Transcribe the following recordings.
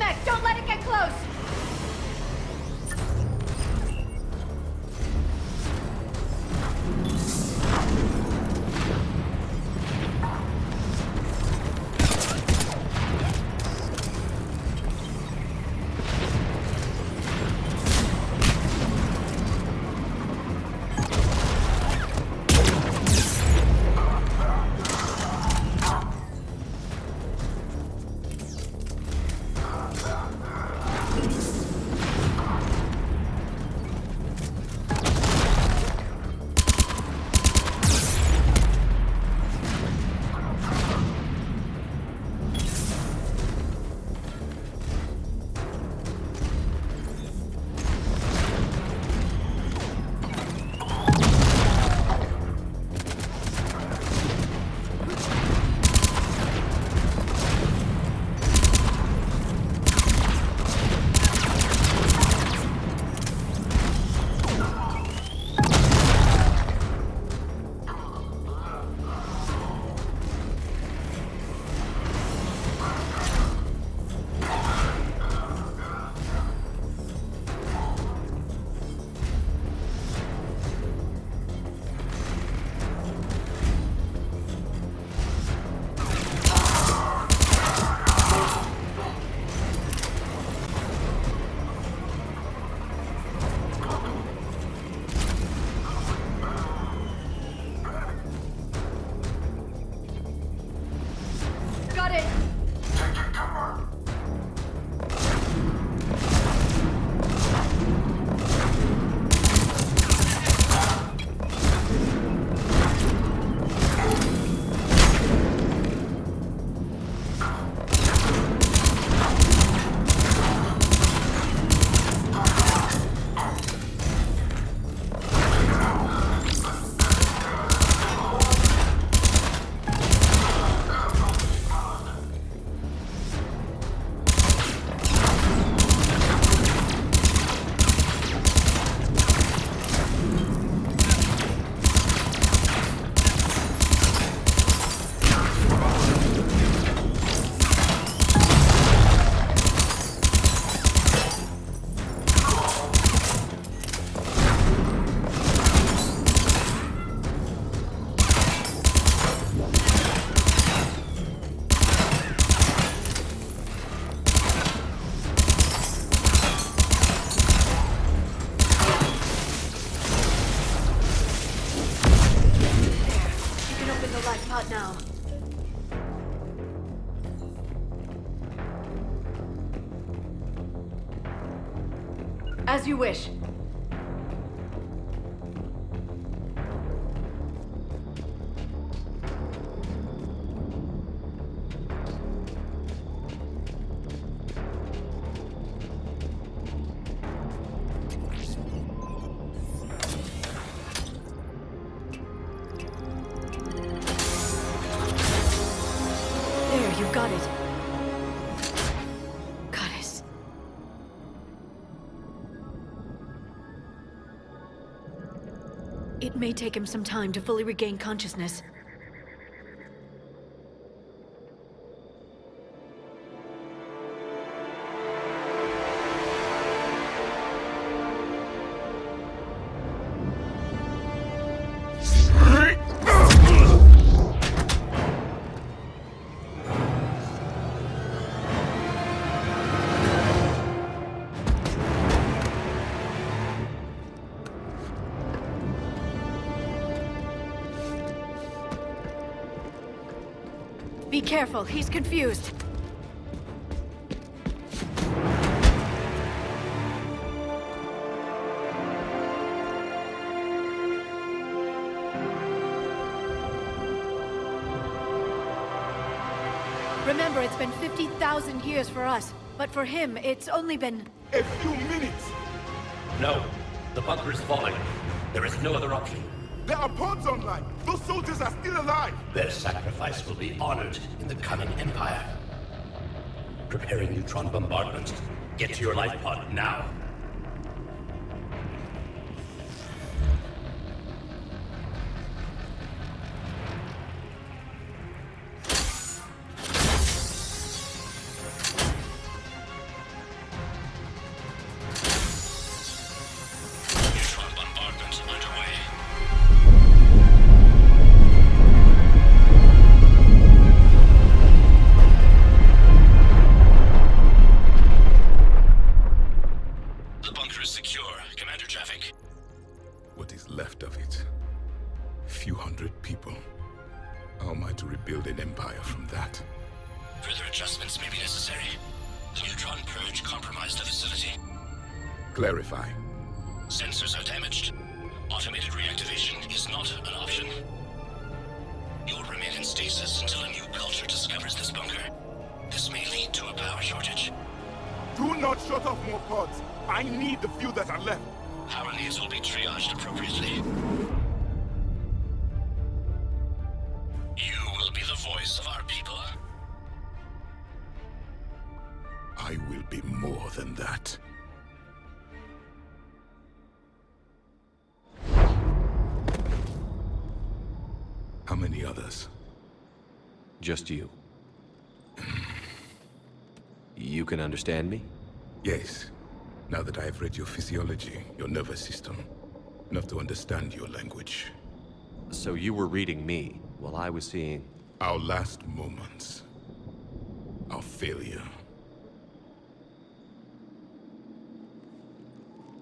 mech! Don't let it get close! Now. As you wish. Got it. Goddess. It may take him some time to fully regain consciousness. Be careful, he's confused. Remember, it's been 50,000 years for us, but for him, it's only been... a few minutes! No, the bunker is falling. There is no other option. There are pods online! Those soldiers are still alive! Their sacrifice will be honored in the coming Empire. Preparing neutron bombardment. Get to your life pod now. Clarify. Sensors are damaged. Automated reactivation is not an option. You'll remain in stasis until a new culture discovers this bunker. This may lead to a power shortage. Do not shut off more pods. I need the few that are left. Power needs will be triaged appropriately. You will be the voice of our people. I will be more than that. How many others? Just you. You can understand me? Yes. Now that I have read your physiology, your nervous system, enough to understand your language. So you were reading me, while I was seeing... Our last moments. Our failure.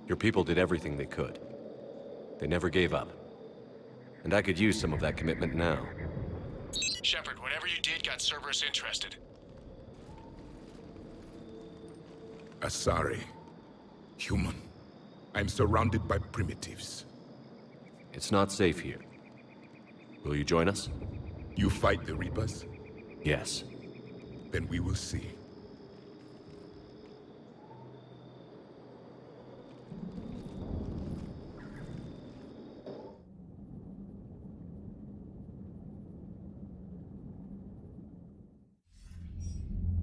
Your people did everything they could. They never gave up. And I could use some of that commitment now. Shepard, whatever you did got Cerberus interested. Asari. Human. I'm surrounded by primitives. It's not safe here. Will you join us? You fight the Reapers? Yes. Then we will see.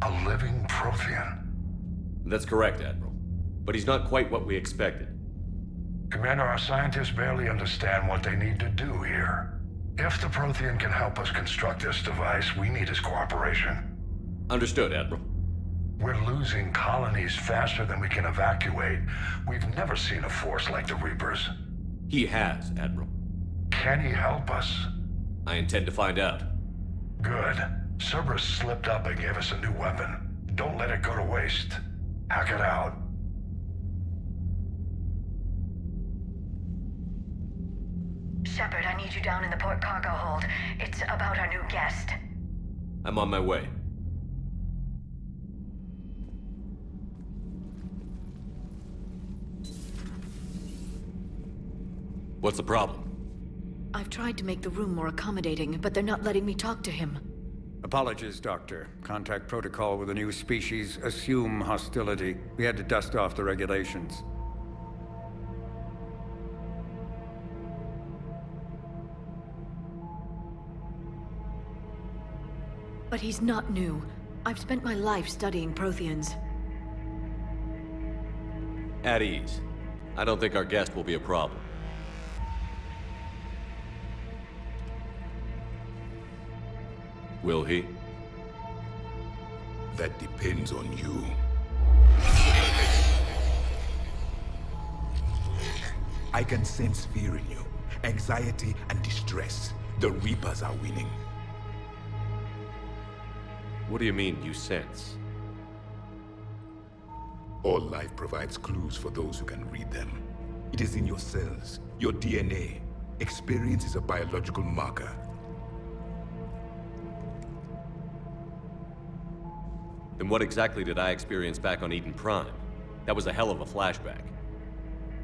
A living Prothean. That's correct, Admiral. But he's not quite what we expected. Commander, our scientists barely understand what they need to do here. If the Prothean can help us construct this device, we need his cooperation. Understood, Admiral. We're losing colonies faster than we can evacuate. We've never seen a force like the Reapers. He has, Admiral. Can he help us? I intend to find out. Good. Cerberus slipped up and gave us a new weapon. Don't let it go to waste. Hack it out. Shepard, I need you down in the port cargo hold. It's about our new guest. I'm on my way. What's the problem? I've tried to make the room more accommodating, but they're not letting me talk to him. Apologies, Doctor. Contact protocol with a new species. Assume hostility. We had to dust off the regulations. But he's not new. I've spent my life studying Protheans. At ease. I don't think our guest will be a problem. Will he? That depends on you. I can sense fear in you, anxiety and distress. The Reapers are winning. What do you mean, you sense? All life provides clues for those who can read them. It is in your cells, your DNA. Experience is a biological marker. Then what exactly did I experience back on Eden Prime? That was a hell of a flashback.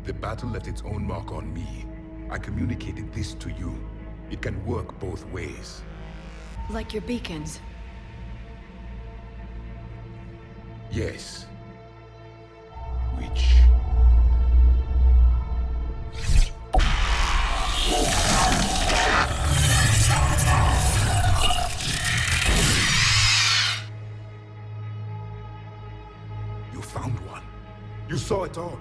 The battle left its own mark on me. I communicated this to you. It can work both ways. Like your beacons. Yes. Which... You found one. You saw it all.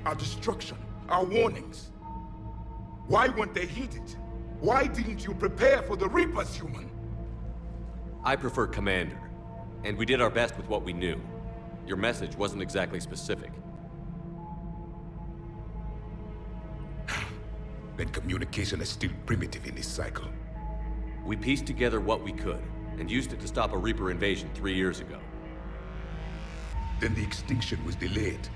Our destruction, our warnings. Why weren't they heeded? Why didn't you prepare for the Reapers, human? I prefer Commander. And we did our best with what we knew. Your message wasn't exactly specific. Then communication is still primitive in this cycle. We pieced together what we could, and used it to stop a Reaper invasion 3 years ago. Then the extinction was delayed.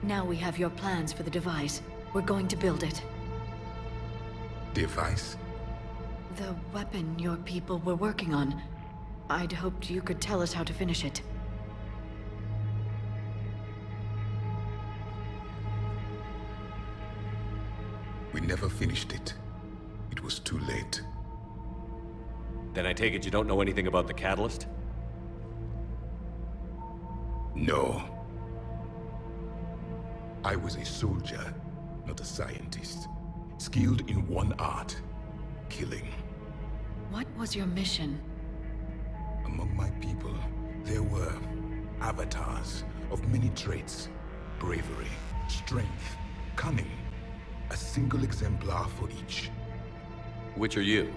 Now we have your plans for the device. We're going to build it. Device? The weapon your people were working on. I'd hoped you could tell us how to finish it. We never finished it. It was too late. Then I take it you don't know anything about the catalyst? No. I was a soldier, not a scientist. Skilled in one art, killing. What was your mission? Among my people, there were avatars of many traits. Bravery, strength, cunning. A single exemplar for each. Which are you?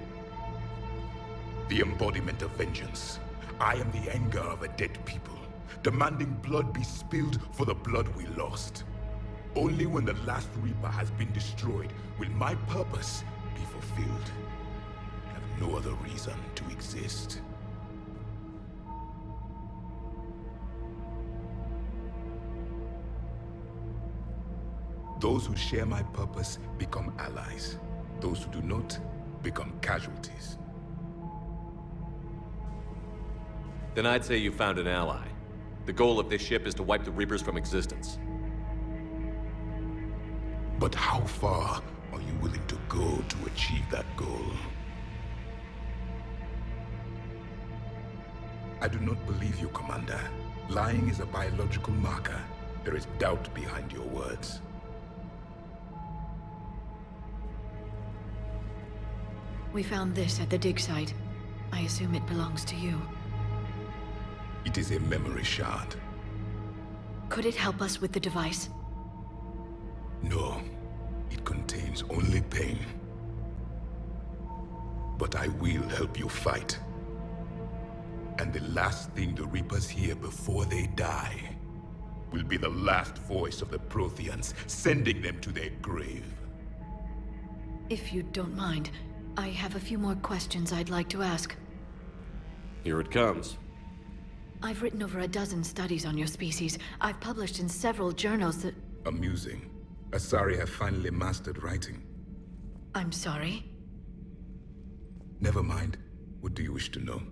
The embodiment of vengeance. I am the anger of a dead people, demanding blood be spilled for the blood we lost. Only when the last Reaper has been destroyed will my purpose be fulfilled. I have no other reason to exist. Those who share my purpose become allies. Those who do not become casualties. Then I'd say you found an ally. The goal of this ship is to wipe the Reapers from existence. But how far are you willing to go to achieve that goal? I do not believe you, Commander. Lying is a biological marker. There is doubt behind your words. We found this at the dig site. I assume it belongs to you. It is a memory shard. Could it help us with the device? No, it contains only pain. But I will help you fight. And the last thing the Reapers hear before they die will be the last voice of the Protheans, sending them to their grave. If you don't mind, I have a few more questions I'd like to ask. Here it comes. I've written over a dozen studies on your species. I've published in several journals that... Amusing. Asari have finally mastered writing. I'm sorry? Never mind. What do you wish to know?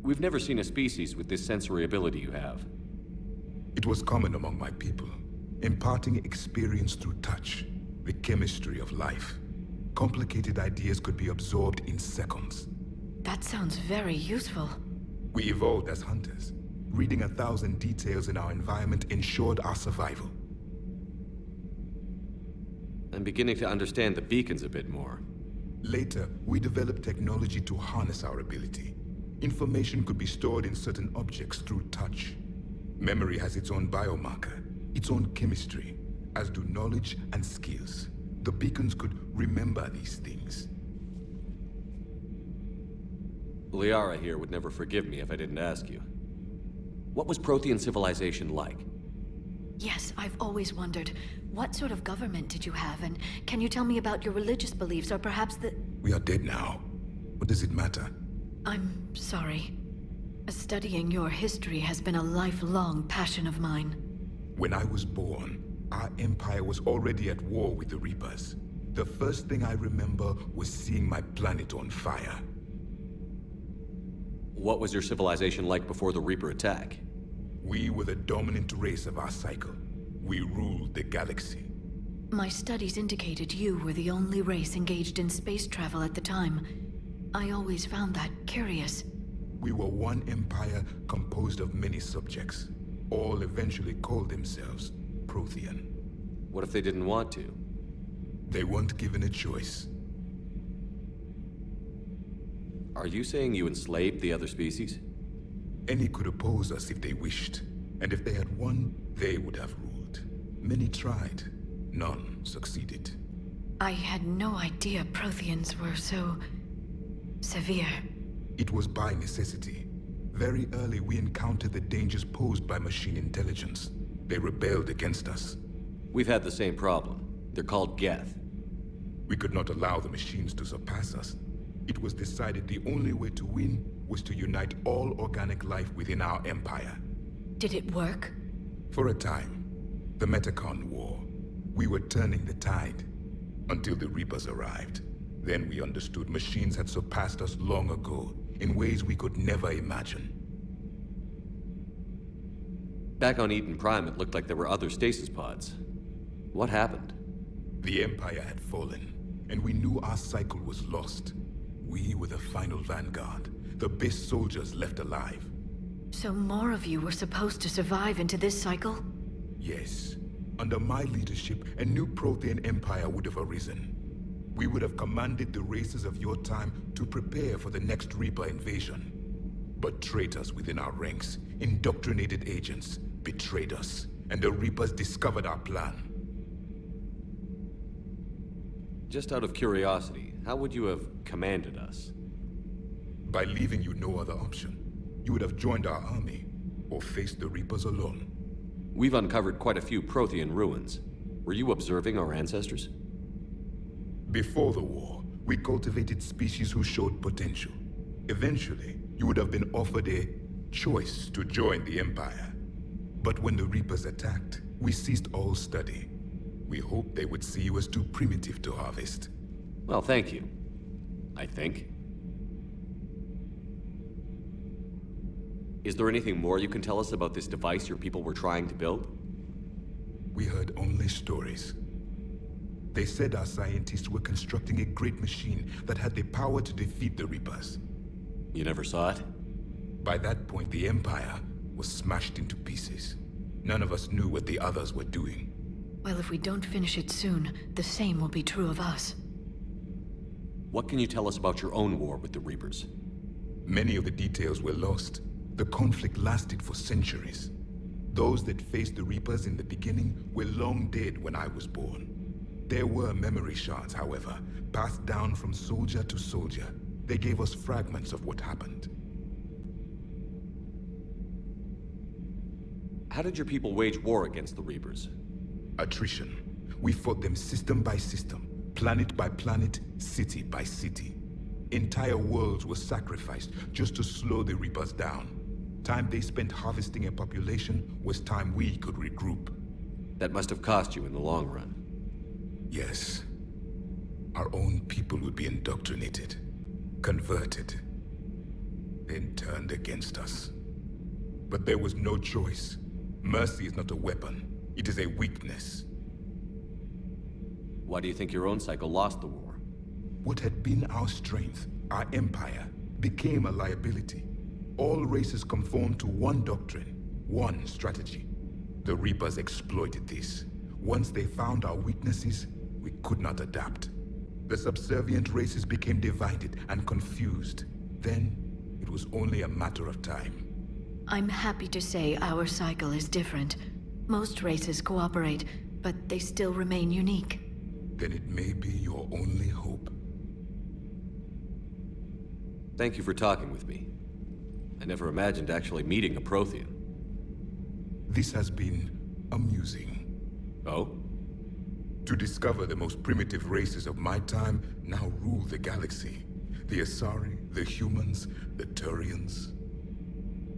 We've never seen a species with this sensory ability you have. It was common among my people, imparting experience through touch, the chemistry of life. Complicated ideas could be absorbed in seconds. That sounds very useful. We evolved as hunters. Reading 1,000 details in our environment ensured our survival. I'm beginning to understand the beacons a bit more. Later, we developed technology to harness our ability. Information could be stored in certain objects through touch. Memory has its own biomarker, its own chemistry, as do knowledge and skills. The beacons could remember these things. Liara here would never forgive me if I didn't ask you. What was Prothean civilization like? Yes, I've always wondered. What sort of government did you have, and can you tell me about your religious beliefs, or perhaps the... We are dead now. What does it matter? I'm sorry. Studying your history has been a lifelong passion of mine. When I was born, our empire was already at war with the Reapers. The first thing I remember was seeing my planet on fire. What was your civilization like before the Reaper attack? We were the dominant race of our cycle. We ruled the galaxy. My studies indicated you were the only race engaged in space travel at the time. I always found that curious. We were one empire composed of many subjects. All eventually called themselves Prothean. What if they didn't want to? They weren't given a choice. Are you saying you enslaved the other species? Any could oppose us if they wished. And if they had won, they would have ruled. Many tried. None succeeded. I had no idea Protheans were so... severe. It was by necessity. Very early we encountered the dangers posed by machine intelligence. They rebelled against us. We've had the same problem. They're called Geth. We could not allow the machines to surpass us. It was decided the only way to win was to unite all organic life within our empire. Did it work? For a time. The Metacon War. We were turning the tide. Until the Reapers arrived. Then we understood machines had surpassed us long ago, in ways we could never imagine. Back on Eden Prime, it looked like there were other stasis pods. What happened? The Empire had fallen, and we knew our cycle was lost. We were the final vanguard, the best soldiers left alive. So more of you were supposed to survive into this cycle? Yes. Under my leadership, a new Prothean empire would have arisen. We would have commanded the races of your time to prepare for the next Reaper invasion. But traitors within our ranks, indoctrinated agents, betrayed us, and the Reapers discovered our plan. Just out of curiosity, how would you have commanded us? By leaving you no other option. You would have joined our army, or faced the Reapers alone. We've uncovered quite a few Prothean ruins. Were you observing our ancestors? Before the war, we cultivated species who showed potential. Eventually, you would have been offered a choice to join the Empire. But when the Reapers attacked, we ceased all study. We hoped they would see you as too primitive to harvest. Well, thank you. I think. Is there anything more you can tell us about this device your people were trying to build? We heard only stories. They said our scientists were constructing a great machine that had the power to defeat the Reapers. You never saw it? By that point, the Empire was smashed into pieces. None of us knew what the others were doing. Well, if we don't finish it soon, the same will be true of us. What can you tell us about your own war with the Reapers? Many of the details were lost. The conflict lasted for centuries. Those that faced the Reapers in the beginning were long dead when I was born. There were memory shards, however, passed down from soldier to soldier. They gave us fragments of what happened. How did your people wage war against the Reapers? Attrition. We fought them system by system, planet by planet, city by city. Entire worlds were sacrificed just to slow the Reapers down. Time they spent harvesting a population was time we could regroup. That must have cost you in the long run. Yes. Our own people would be indoctrinated, converted, then turned against us. But there was no choice. Mercy is not a weapon. It is a weakness. Why do you think your own cycle lost the war? What had been our strength, our empire, became a liability. All races conformed to one doctrine, one strategy. The Reapers exploited this. Once they found our weaknesses, we could not adapt. The subservient races became divided and confused. Then, it was only a matter of time. I'm happy to say our cycle is different. Most races cooperate, but they still remain unique. Then it may be your only hope. Thank you for talking with me. I never imagined actually meeting a Prothean. This has been amusing. Oh? To discover the most primitive races of my time now rule the galaxy. The Asari, the humans, the Turians.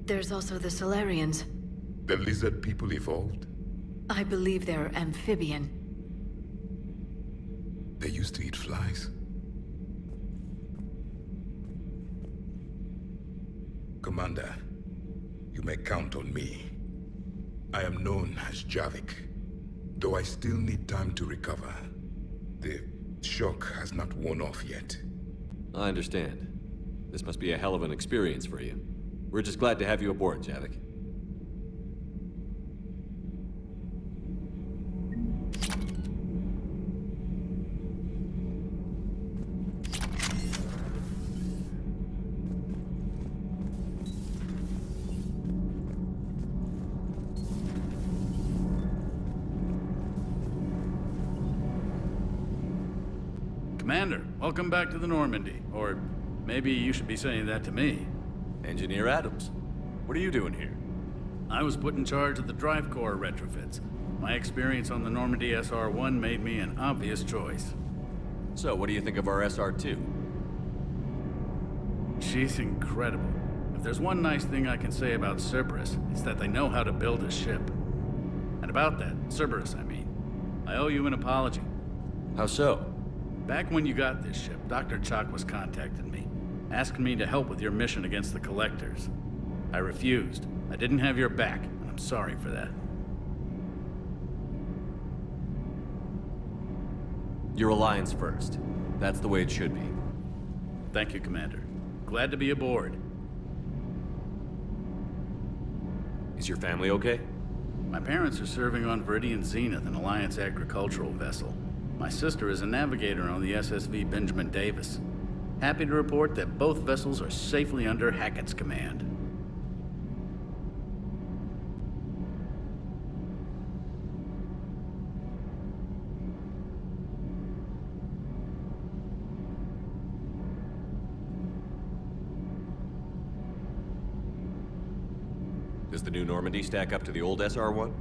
There's also the Solarians. The lizard people evolved. I believe they're amphibian. They used to eat flies. Commander, you may count on me. I am known as Javik, though I still need time to recover. The shock has not worn off yet. I understand. This must be a hell of an experience for you. We're just glad to have you aboard, Javik. Commander, welcome back to the Normandy. Or maybe you should be saying that to me. Engineer Adams, what are you doing here? I was put in charge of the drive core retrofits. My experience on the Normandy SR-1 made me an obvious choice. So, what do you think of our SR-2? She's incredible. If there's one nice thing I can say about Cerberus, it's that they know how to build a ship. And about that, Cerberus, I mean, I owe you an apology. How so? Back when you got this ship, Dr. Chakwas contacted me, asking me to help with your mission against the Collectors. I refused. I didn't have your back, and I'm sorry for that. Your alliance first. That's the way it should be. Thank you, Commander. Glad to be aboard. Is your family okay? My parents are serving on Viridian Zenith, an Alliance agricultural vessel. My sister is a navigator on the SSV Benjamin Davis. Happy to report that both vessels are safely under Hackett's command. Does the new Normandy stack up to the old SR-1?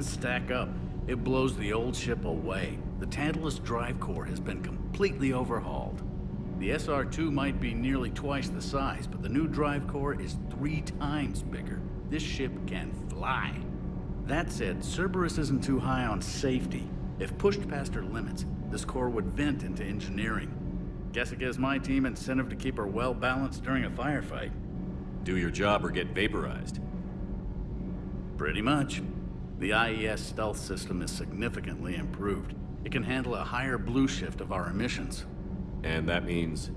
Stack up. It blows the old ship away. The Tantalus drive core has been completely overhauled. The SR-2 might be nearly twice the size, but the new drive core is 3 times bigger. This ship can fly. That said, Cerberus isn't too high on safety. If pushed past her limits, this core would vent into engineering. Guess it gives my team incentive to keep her well balanced during a firefight. Do your job or get vaporized. Pretty much. The IES stealth system is significantly improved. It can handle a higher blue shift of our emissions. And that means?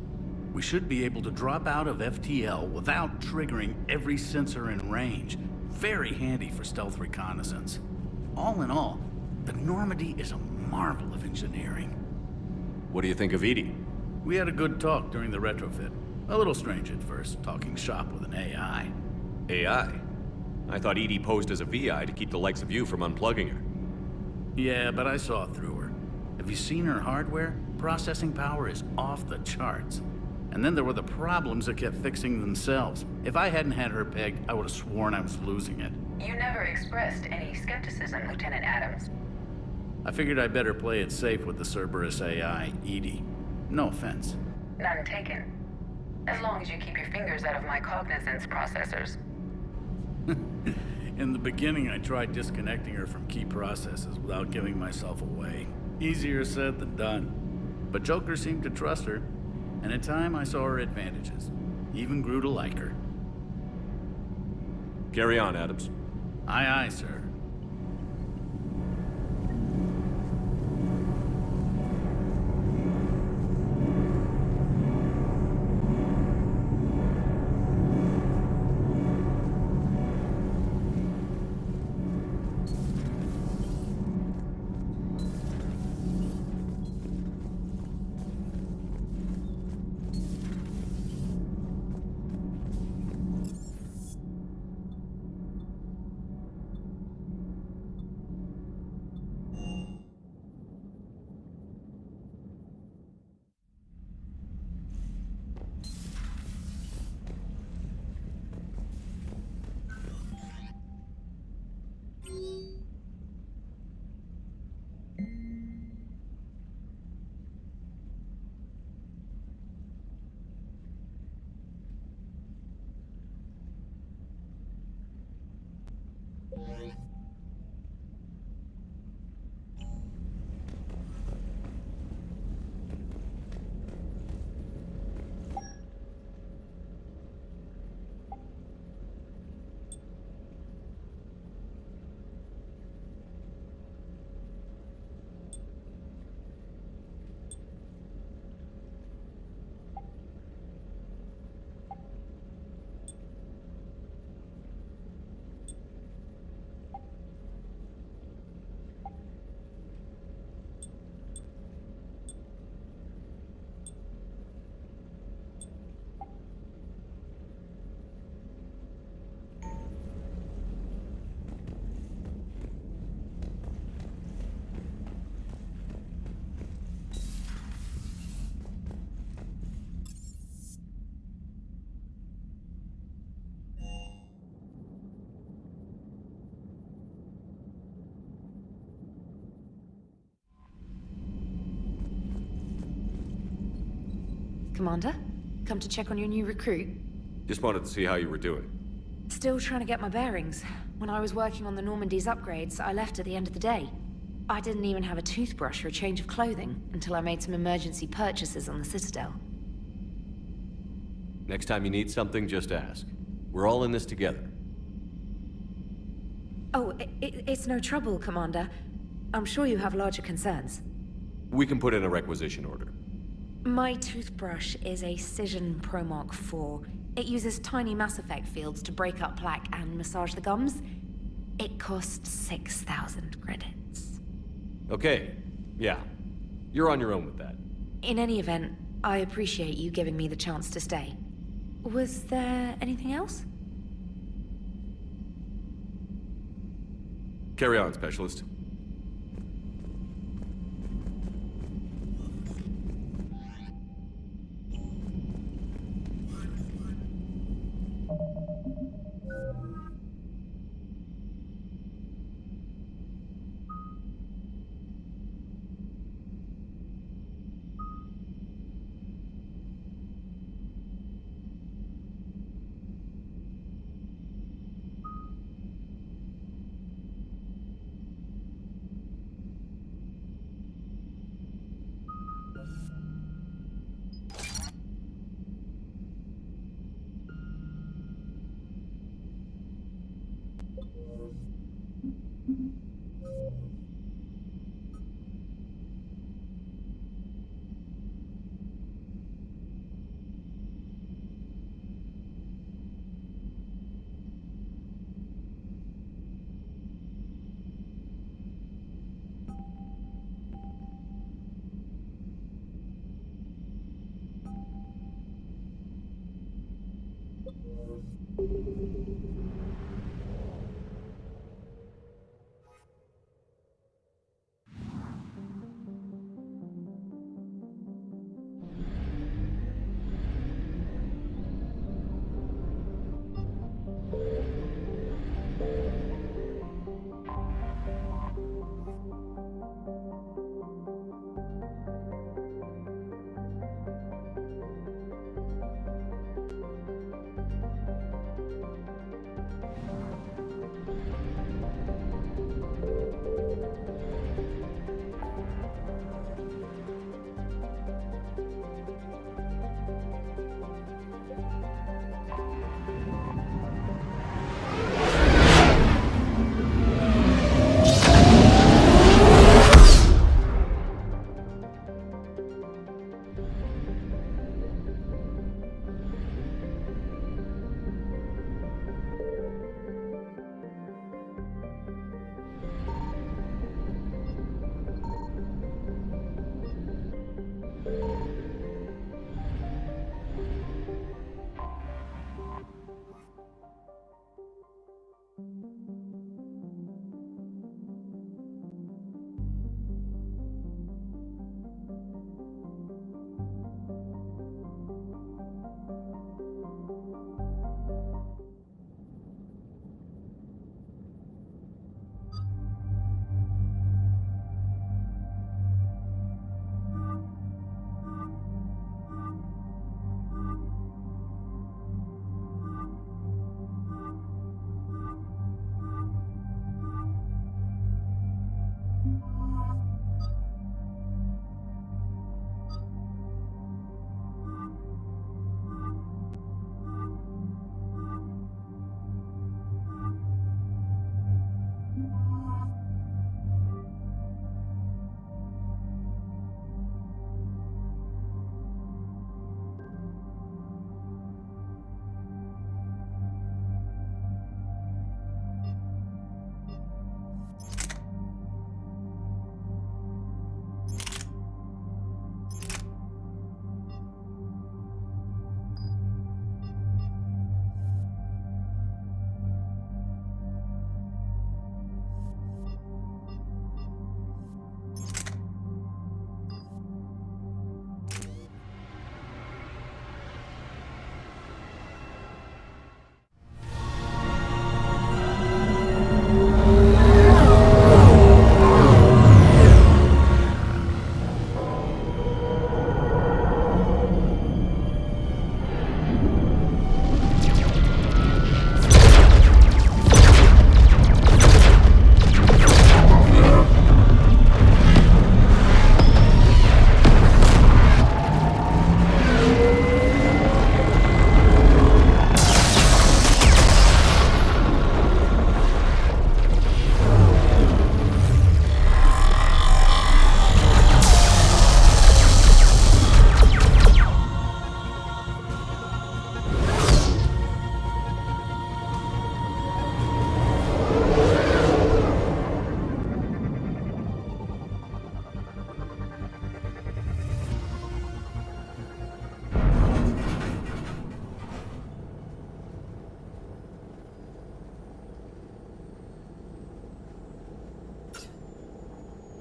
We should be able to drop out of FTL without triggering every sensor in range. Very handy for stealth reconnaissance. All in all, the Normandy is a marvel of engineering. What do you think of Edie? We had a good talk during the retrofit. A little strange at first, talking shop with an AI. AI? I thought Edie posed as a VI to keep the likes of you from unplugging her. Yeah, but I saw through her. Have you seen her hardware? Processing power is off the charts. And then there were the problems that kept fixing themselves. If I hadn't had her pegged, I would have sworn I was losing it. You never expressed any skepticism, Lieutenant Adams. I figured I'd better play it safe with the Cerberus AI, Edie. No offense. None taken. As long as you keep your fingers out of my cognizance processors. In the beginning, I tried disconnecting her from key processes without giving myself away. Easier said than done. But Joker seemed to trust her, and in time I saw her advantages. Even grew to like her. Carry on, Adams. Aye, aye, sir. Commander, come to check on your new recruit. Just wanted to see how you were doing. Still trying to get my bearings. When I was working on the Normandy's upgrades, I left at the end of the day. I didn't even have a toothbrush or a change of clothing until I made some emergency purchases on the Citadel. Next time you need something, just ask. We're all in this together. Oh, it's no trouble, Commander. I'm sure you have larger concerns. We can put in a requisition order. My toothbrush is a Cision Pro Mark IV. It uses tiny Mass Effect fields to break up plaque and massage the gums. It costs 6,000 credits. Okay, yeah. You're on your own with that. In any event, I appreciate you giving me the chance to stay. Was there anything else? Carry on, Specialist.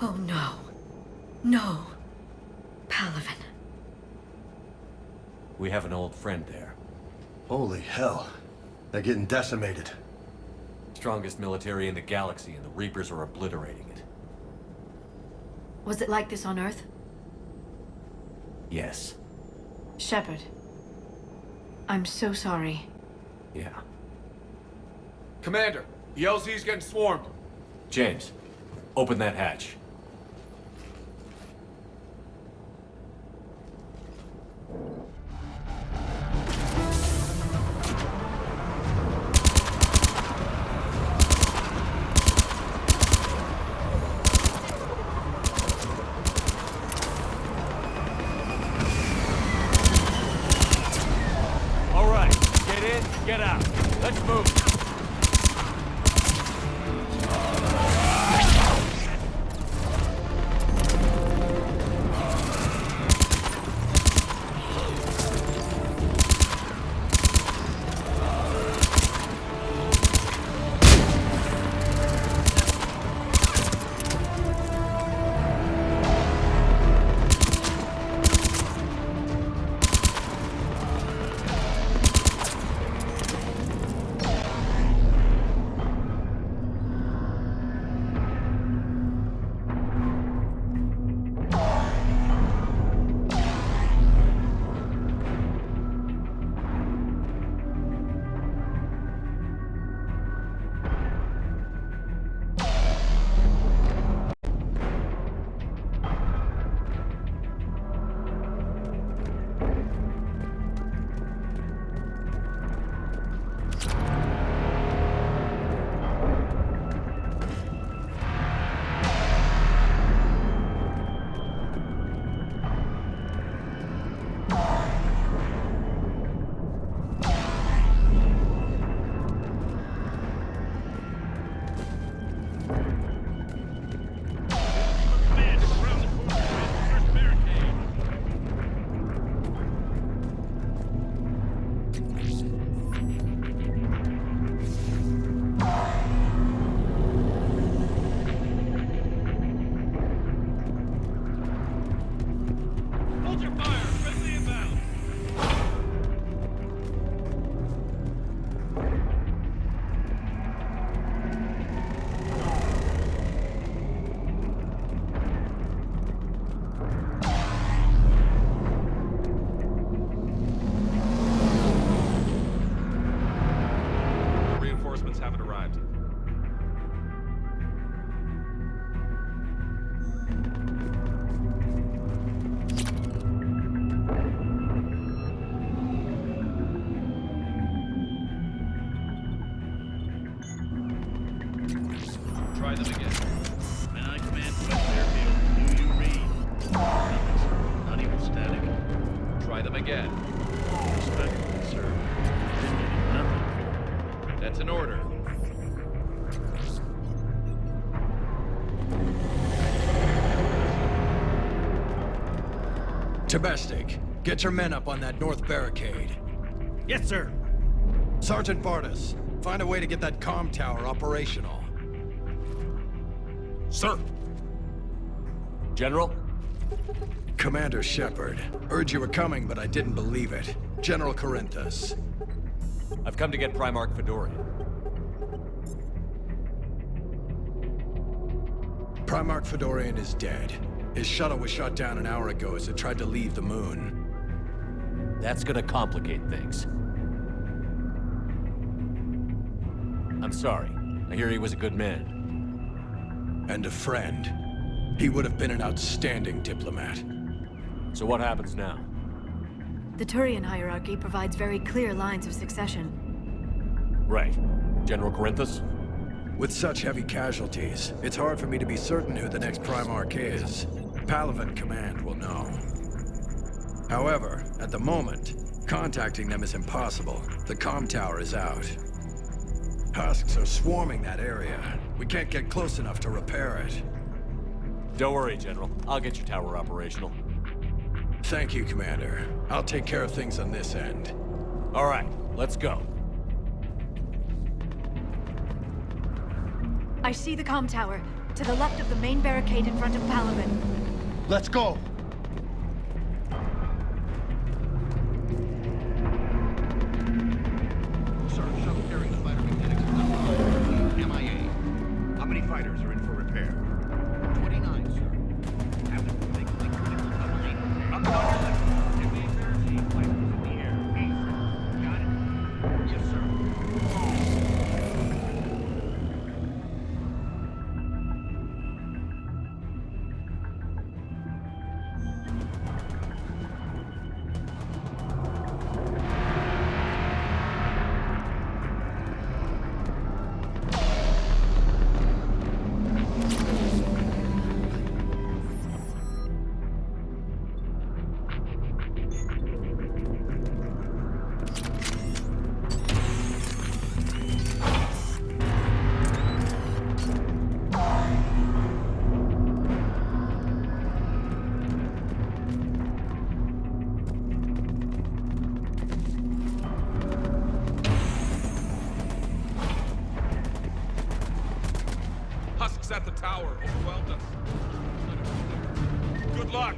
Oh no. No. Palaven. We have an old friend there. Holy hell. They're getting decimated. Strongest military in the galaxy, and the Reapers are obliterating it. Was it like this on Earth? Yes. Shepard. I'm so sorry. Yeah. Commander, the LZ's getting swarmed. James, open that hatch. All right, get in, get out. Let's move. Try them again. Men I command West Airfield. Do you read? Nothing. Not even static. Try them again. Respectfully, sir. Nothing. That's an order. Domestic, get your men up on that north barricade. Yes, sir. Sergeant Bardas, find a way to get that comm tower operational. Sir. General? Commander Shepard. Heard you were coming, but I didn't believe it. General Corinthus. I've come to get Primarch Fedorian. Primarch Fedorian is dead. His shuttle was shot down an hour ago as it tried to leave the moon. That's gonna complicate things. I'm sorry. I hear he was a good man. And a friend. He would have been an outstanding diplomat. So what happens now? The Turian hierarchy provides very clear lines of succession. Right. General Corinthus? With such heavy casualties, it's hard for me to be certain who the next Primarch is. Palaven Command will know. However, at the moment, contacting them is impossible. The comm tower is out. Husks are swarming that area. We can't get close enough to repair it. Don't worry, General. I'll get your tower operational. Thank you, Commander. I'll take care of things on this end. All right, let's go. I see the comm tower. To the left of the main barricade in front of Palaven. Let's go! Sir, shuttle carrying the fighter mechanics is MIA. How many fighters are in for repair? 29, sir. Have them make critical tunnel. Up on your left. Give me 13 fighters in the air. East. Got it? Yes, sir. At the tower, overwhelmed us. Good luck!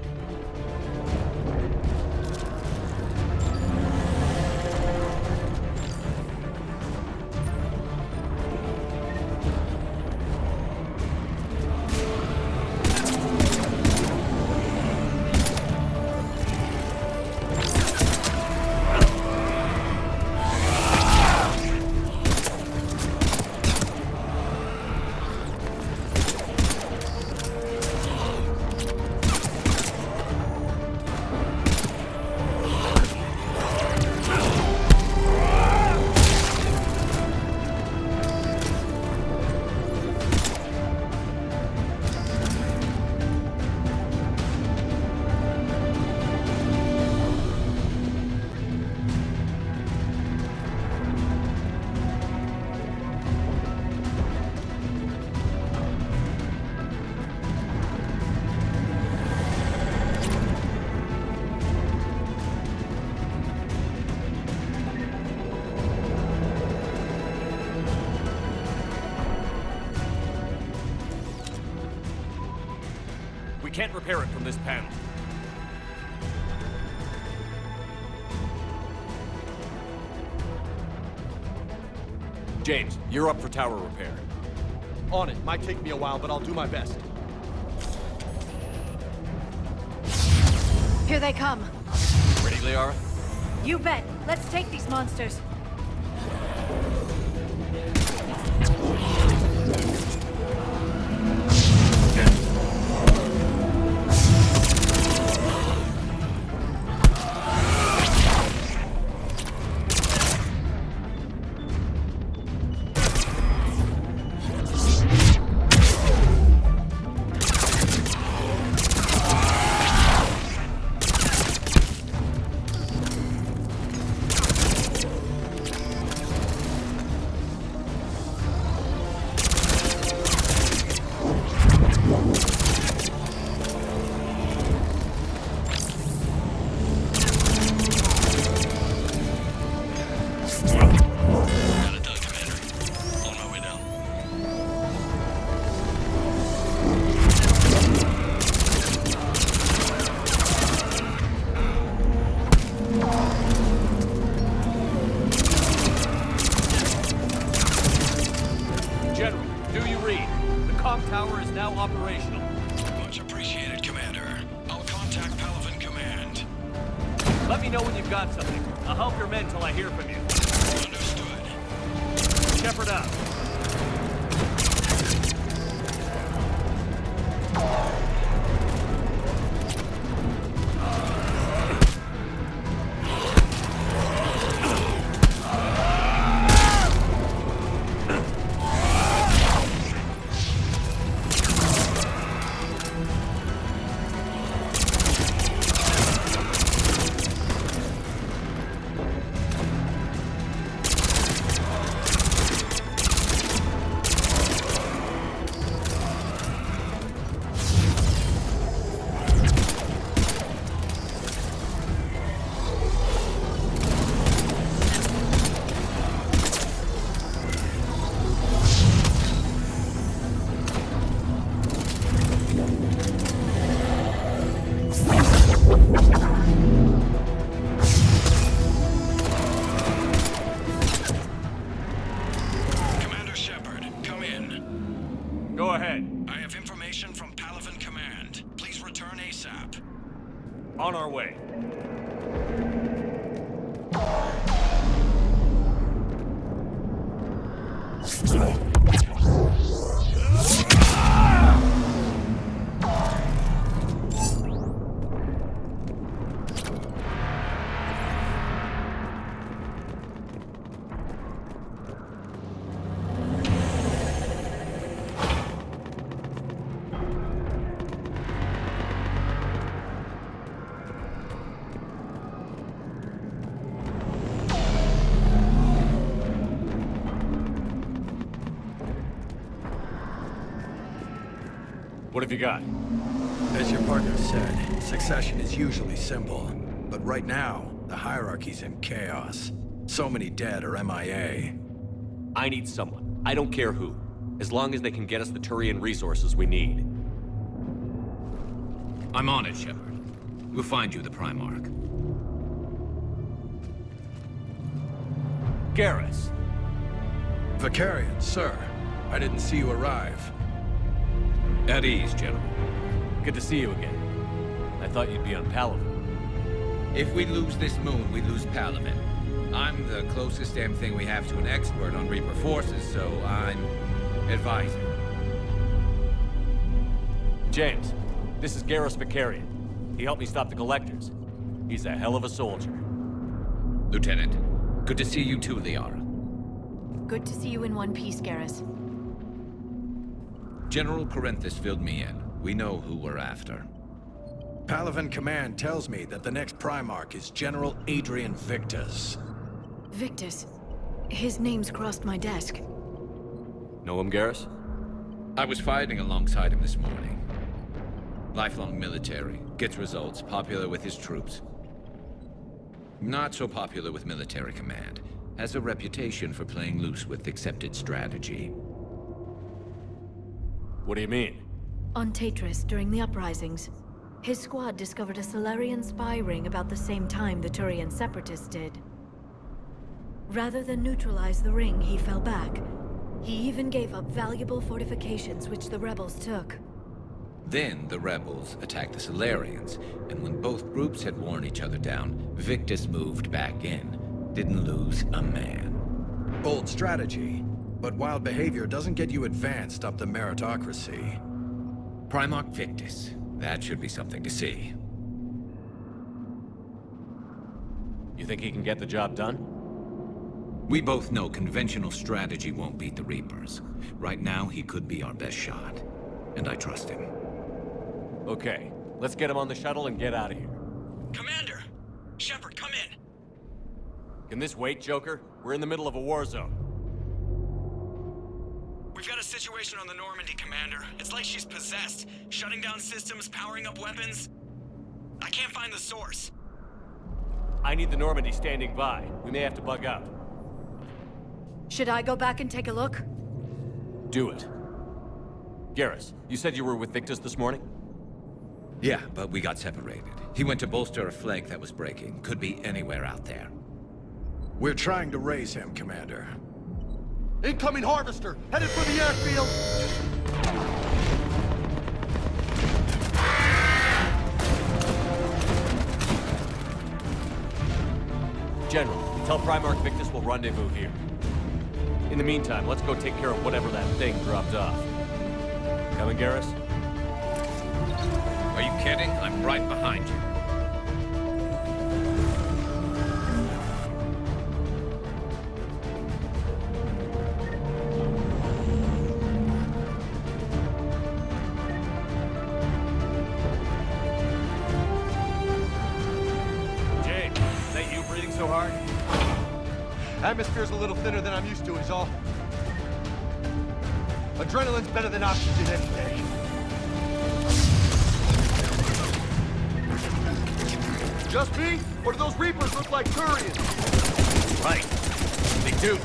Can't repair it from this panel. James, you're up for tower repair. On it. Might take me a while, but I'll do my best. Here they come. Ready, Liara? You bet. Let's take these monsters. Operational. Much appreciated, Commander. I'll contact Palaven Command. Let me know when you've got something. I'll help your men till I hear from you. Understood. Shepard out. Go ahead. I have information from Palaven Command. Please return ASAP. On our way. What have you got? As your partner said, succession is usually simple. But right now, the hierarchy's in chaos. So many dead or MIA. I need someone. I don't care who. As long as they can get us the Turian resources we need. I'm on it, Shepard. We'll find you the Primarch. Garrus. Vicarian, sir. I didn't see you arrive. At ease, General. Good to see you again. I thought you'd be on Palaven. If we lose this moon, we lose Palaven. I'm the closest damn thing we have to an expert on Reaper forces, so I'm advising. James, this is Garrus Vicarian. He helped me stop the Collectors. He's a hell of a soldier. Lieutenant, good to see you too, Liara. Good to see you in one piece, Garrus. General Corinthus filled me in. We know who we're after. Palaven Command tells me that the next Primarch is General Adrian Victus. Victus? His name's crossed my desk. Know him, Garrus? I was fighting alongside him this morning. Lifelong military, gets results, popular with his troops. Not so popular with military command. Has a reputation for playing loose with accepted strategy. What do you mean? On Tatris, during the uprisings, his squad discovered a Solarian spy ring about the same time the Turian separatists did. Rather than neutralize the ring, he fell back. He even gave up valuable fortifications which the rebels took. Then the rebels attacked the Solarians, and when both groups had worn each other down, Victus moved back in. Didn't lose a man. Bold strategy, but wild behavior doesn't get you advanced up the meritocracy. Primarch Victus. That should be something to see. You think he can get the job done? We both know conventional strategy won't beat the Reapers. Right now, he could be our best shot. And I trust him. Okay, let's get him on the shuttle and get out of here. Commander! Shepard, come in! Can this wait, Joker? We're in the middle of a war zone. We've got a situation on the Normandy, Commander. It's like she's possessed. Shutting down systems, powering up weapons. I can't find the source. I need the Normandy standing by. We may have to bug out. Should I go back and take a look? Do it. Garrus, you said you were with Victus this morning? Yeah, but we got separated. He went to bolster a flank that was breaking. Could be anywhere out there. We're trying to raise him, Commander. Incoming harvester! Headed for the airfield! General, tell Primarch Victus we'll rendezvous here. In the meantime, let's go take care of whatever that thing dropped off. Coming, Garrus? Are you kidding? I'm right behind you. James, is that you breathing so hard? Atmosphere's a little thinner than I'm used to, is all. Adrenaline's better than oxygen any day. Just me? Or do those Reapers look like Turians? Right. They do.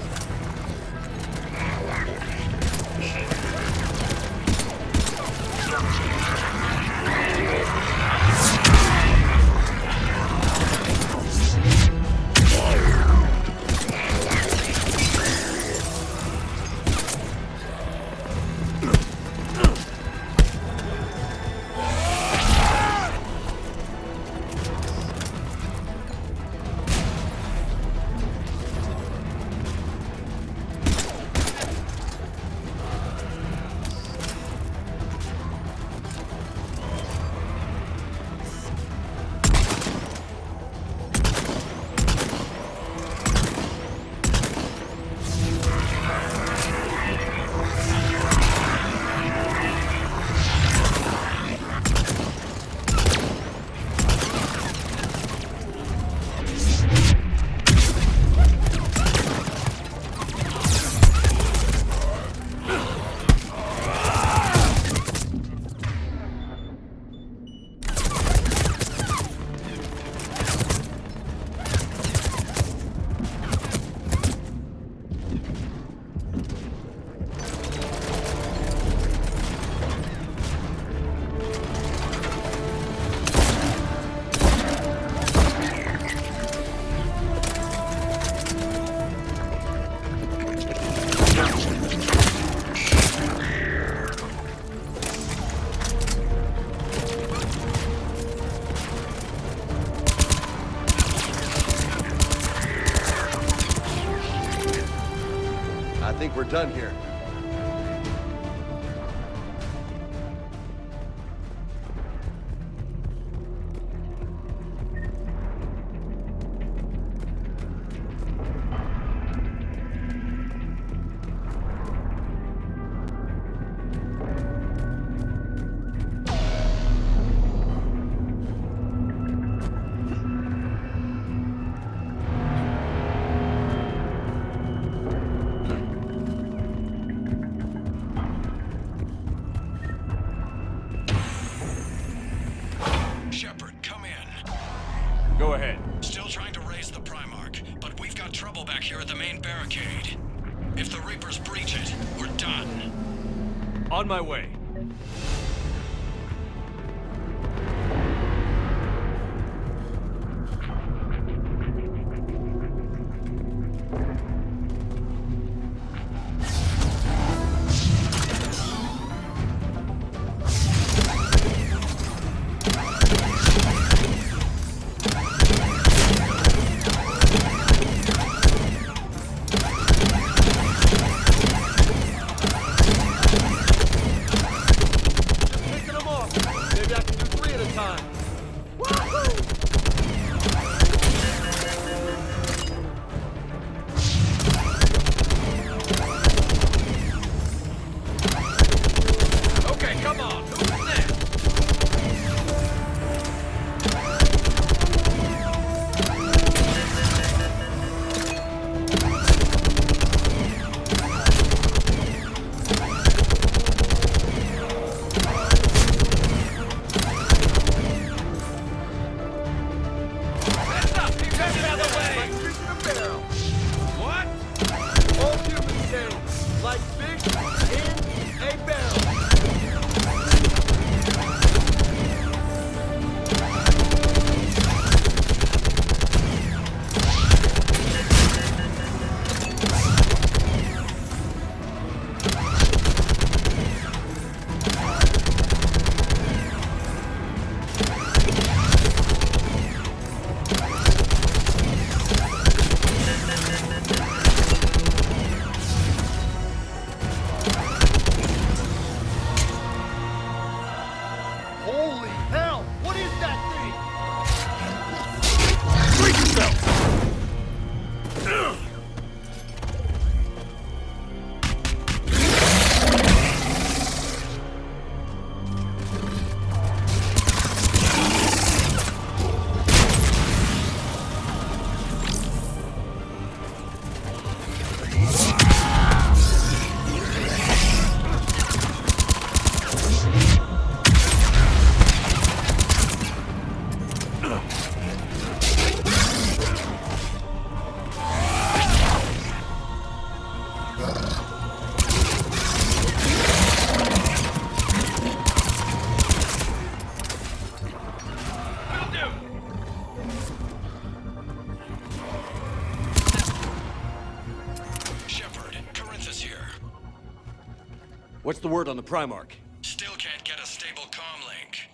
done here. Shepard, come in. Go ahead. Still trying to raise the Primarch, but we've got trouble back here at the main barricade. If the Reapers breach it, we're done. On my way. What's the word on the Primarch? Still can't get a stable comm link.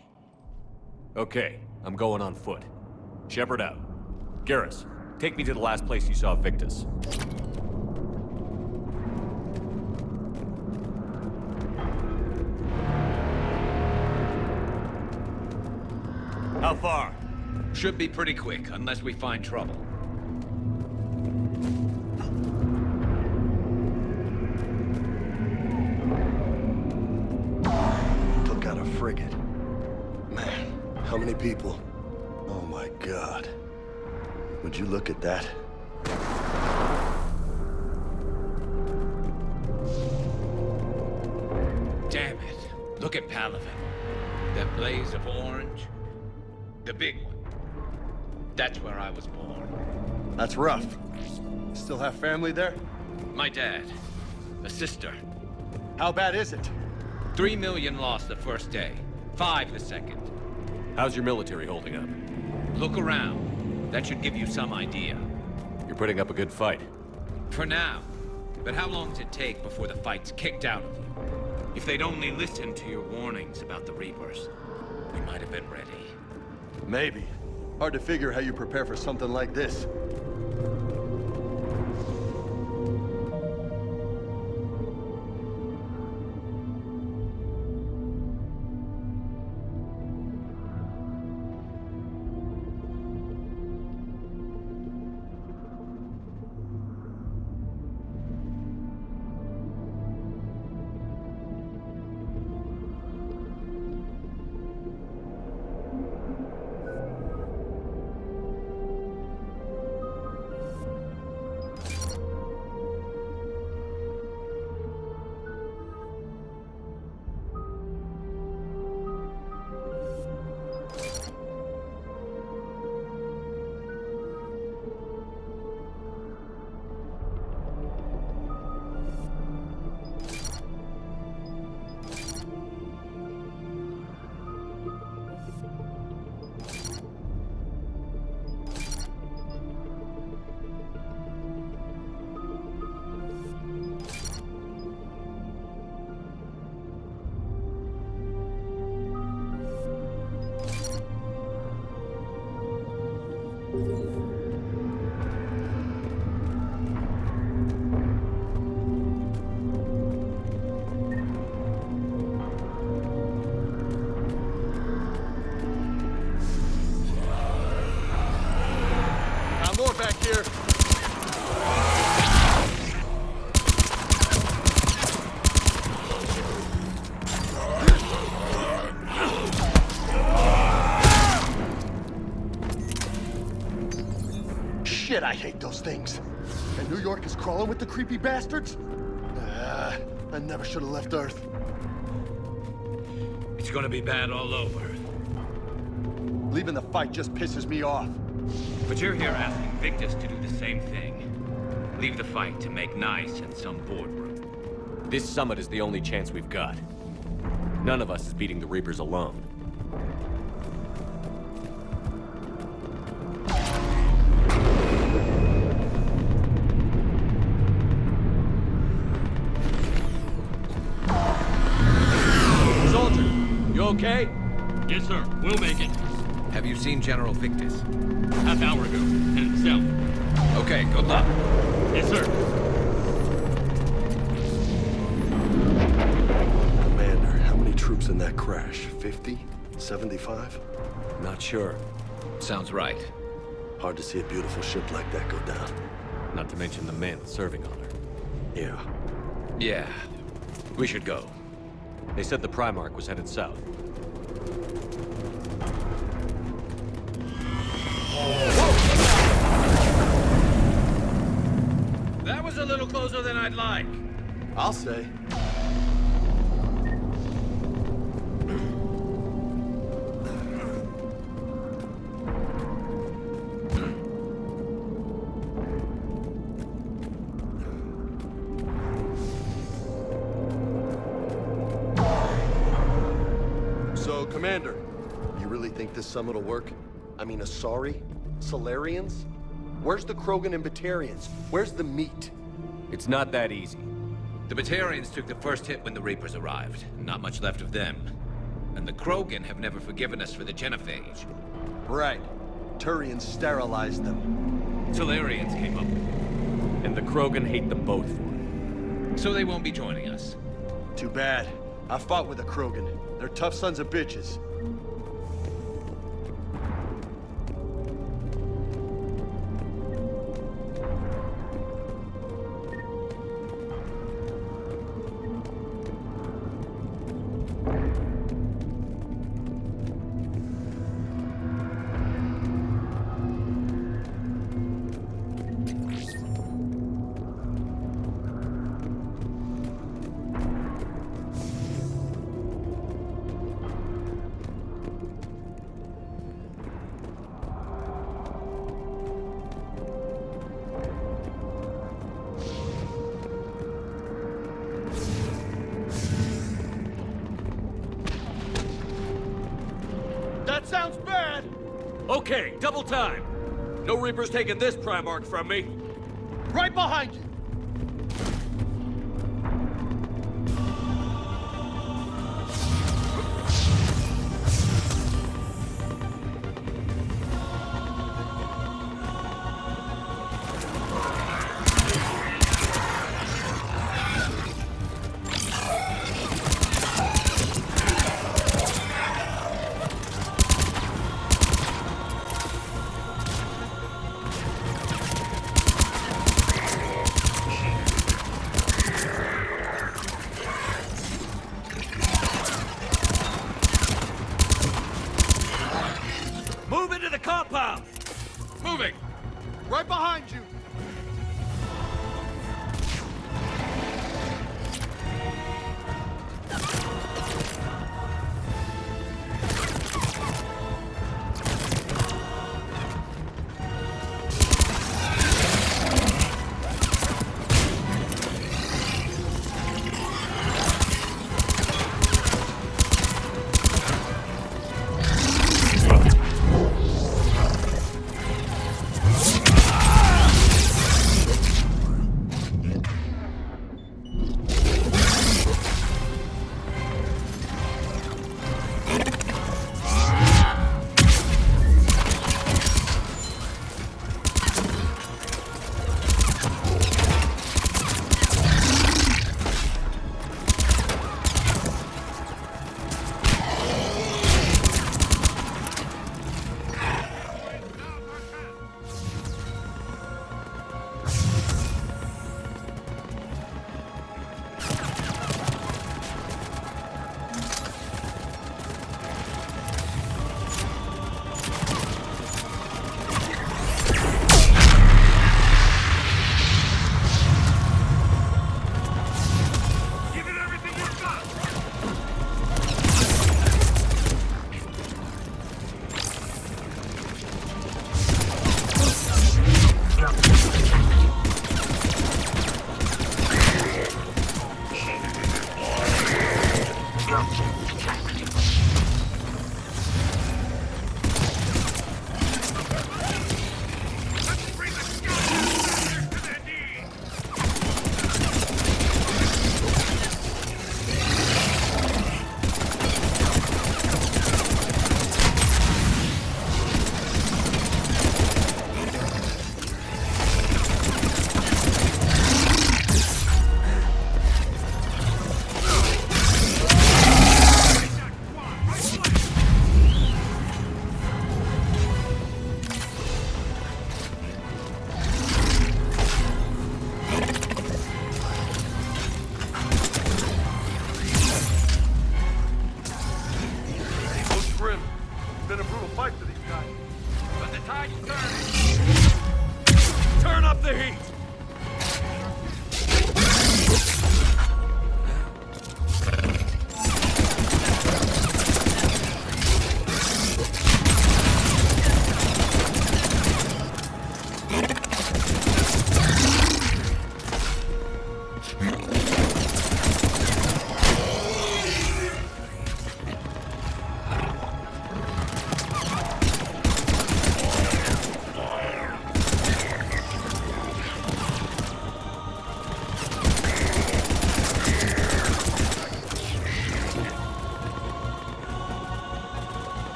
Okay, I'm going on foot. Shepard out. Garrus, take me to the last place you saw Victus. How far? Should be pretty quick, unless we find trouble. Took out a frigate. Man, how many people? Oh my God. Would you look at that? Damn it. Look at Palaven. That blaze of orange. The big one. That's where I was born. That's rough. Still have family there? My dad. A sister. How bad is it? 3 million lost the first day. 5 the second. How's your military holding up? Look around. That should give you some idea. You're putting up a good fight. For now. But how long does it take before the fight's kicked out of you? If they'd only listened to your warnings about the Reapers, we might have been ready. Maybe. Hard to figure how you prepare for something like this. hate those things. And New York is crawling with the creepy bastards? I never should have left Earth. It's gonna be bad all over. Leaving the fight just pisses me off. But you're here asking Victus to do the same thing. Leave the fight to make nice in some boardroom. This summit is the only chance we've got. None of us is beating the Reapers alone. Soldier, you okay? Yes, sir. We'll make it. Have you seen General Victus? Half hour ago. Headed south. Okay, good luck. Yes, sir. Commander, how many troops in that crash? 50? 75? Not sure. Sounds right. Hard to see a beautiful ship like that go down. Not to mention the men serving on her. Yeah. Yeah. We should go. They said the Primarch was headed south. That was a little closer than I'd like. I'll say. So, Commander, you really think this summit will work? I mean, Asari? Solarians? Where's the Krogan and Batarians? Where's the meat? It's not that easy. The Batarians took the first hit when the Reapers arrived. Not much left of them. And the Krogan have never forgiven us for the genophage. Right. Turians sterilized them. Solarians came up with it. And the Krogan hate them both for it. So they won't be joining us. Too bad. I fought with the Krogan. They're tough sons of bitches. Sounds bad! Okay, double time! No Reapers taking this Primarch from me! Right behind you!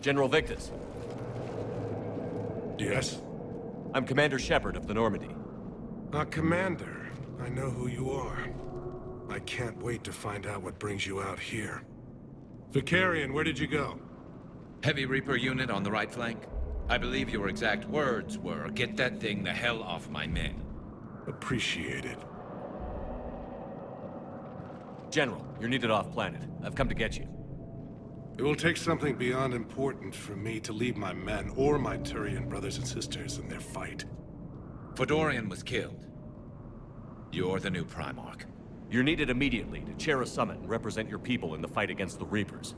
General Victus. Yes? I'm Commander Shepard of the Normandy. Commander. I know who you are. I can't wait to find out what brings you out here. Vicarian, where did you go? Heavy Reaper unit on the right flank. I believe your exact words were, "Get that thing the hell off my men." Appreciate it. General, you're needed off-planet. I've come to get you. It will take something beyond important for me to leave my men or my Turian brothers and sisters in their fight. Fedorian was killed. You're the new Primarch. You're needed immediately to chair a summit and represent your people in the fight against the Reapers.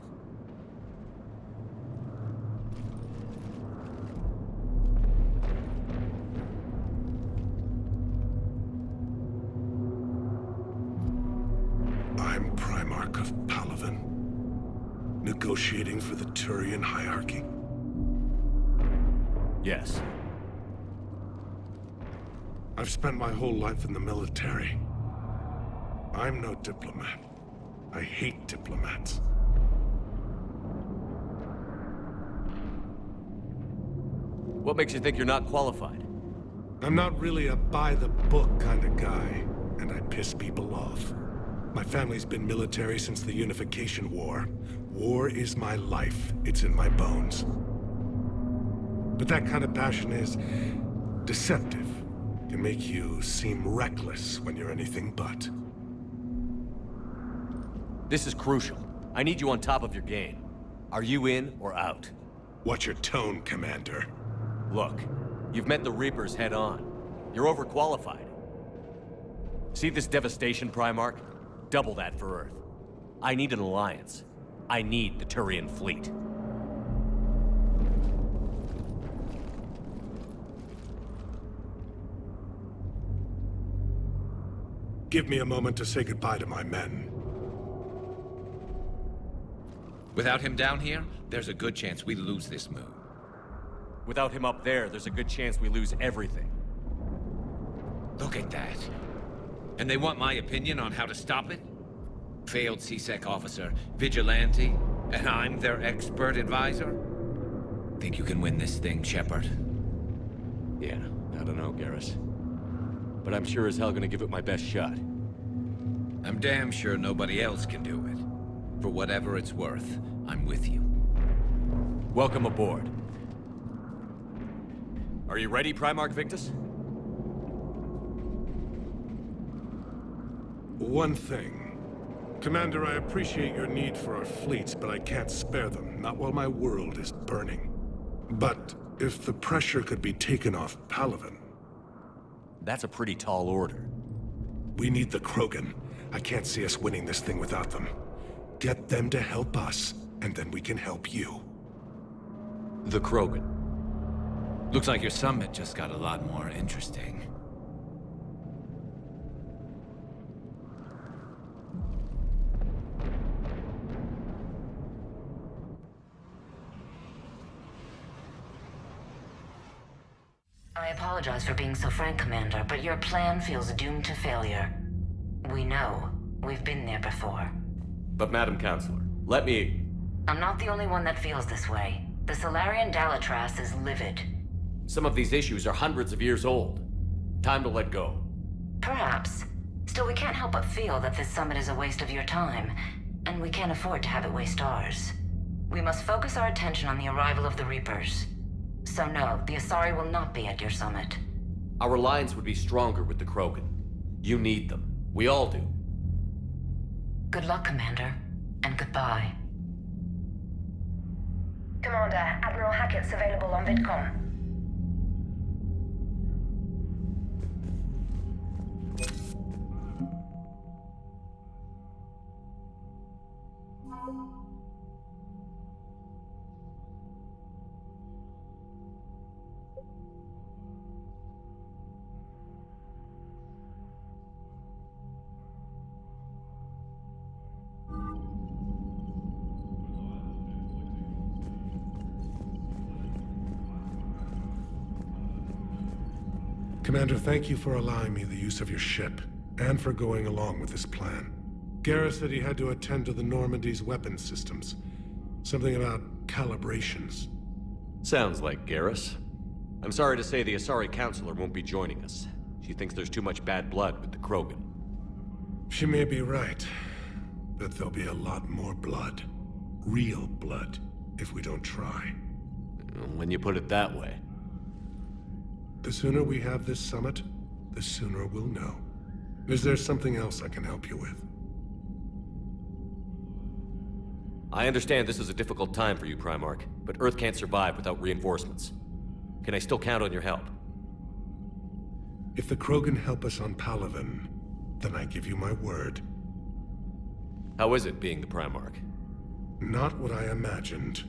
I'm Primarch of Palaven. Negotiating for the Turian hierarchy? Yes. I've spent my whole life in the military. I'm no diplomat. I hate diplomats. What makes you think you're not qualified? I'm not really a by-the-book kind of guy, and I piss people off. My family's been military since the Unification War. War is my life. It's in my bones. But that kind of passion is deceptive. Can make you seem reckless when you're anything but. This is crucial. I need you on top of your game. Are you in or out? Watch your tone, Commander. Look, you've met the Reapers head-on. You're overqualified. See this devastation, Primarch? Double that for Earth. I need an alliance. I need the Turian fleet. Give me a moment to say goodbye to my men. Without him down here, there's a good chance we lose this move. Without him up there, there's a good chance we lose everything. Look at that. And they want my opinion on how to stop it? Failed C-Sec officer, vigilante, and I'm their expert advisor? Think you can win this thing, Shepard? Yeah, I don't know, Garrus. But I'm sure as hell gonna give it my best shot. I'm damn sure nobody else can do it. For whatever it's worth, I'm with you. Welcome aboard. Are you ready, Primarch Victus? One thing. Commander, I appreciate your need for our fleets, but I can't spare them, not while my world is burning. But if the pressure could be taken off Palaven... That's a pretty tall order. We need the Krogan. I can't see us winning this thing without them. Get them to help us, and then we can help you. The Krogan. Looks like your summit just got a lot more interesting. I apologize for being so frank, Commander, but your plan feels doomed to failure. We know. We've been there before. But Madam Counselor, let me... I'm not the only one that feels this way. The Solarian Dalatras is livid. Some of these issues are hundreds of years old. Time to let go. Perhaps. Still, we can't help but feel that this summit is a waste of your time, and we can't afford to have it waste ours. We must focus our attention on the arrival of the Reapers. So no, the Asari will not be at your summit. Our alliance would be stronger with the Krogan. You need them. We all do. Good luck, Commander, and goodbye. Commander, Admiral Hackett's available on VidCom. Commander, thank you for allowing me the use of your ship, and for going along with this plan. Garrus said he had to attend to the Normandy's weapons systems. Something about calibrations. Sounds like Garrus. I'm sorry to say the Asari Counselor won't be joining us. She thinks there's too much bad blood with the Krogan. She may be right, but there'll be a lot more blood. Real blood, if we don't try. When you put it that way. The sooner we have this summit, the sooner we'll know. Is there something else I can help you with? I understand this is a difficult time for you, Primarch, but Earth can't survive without reinforcements. Can I still count on your help? If the Krogan help us on Palaven, then I give you my word. How is it being the Primarch? Not what I imagined.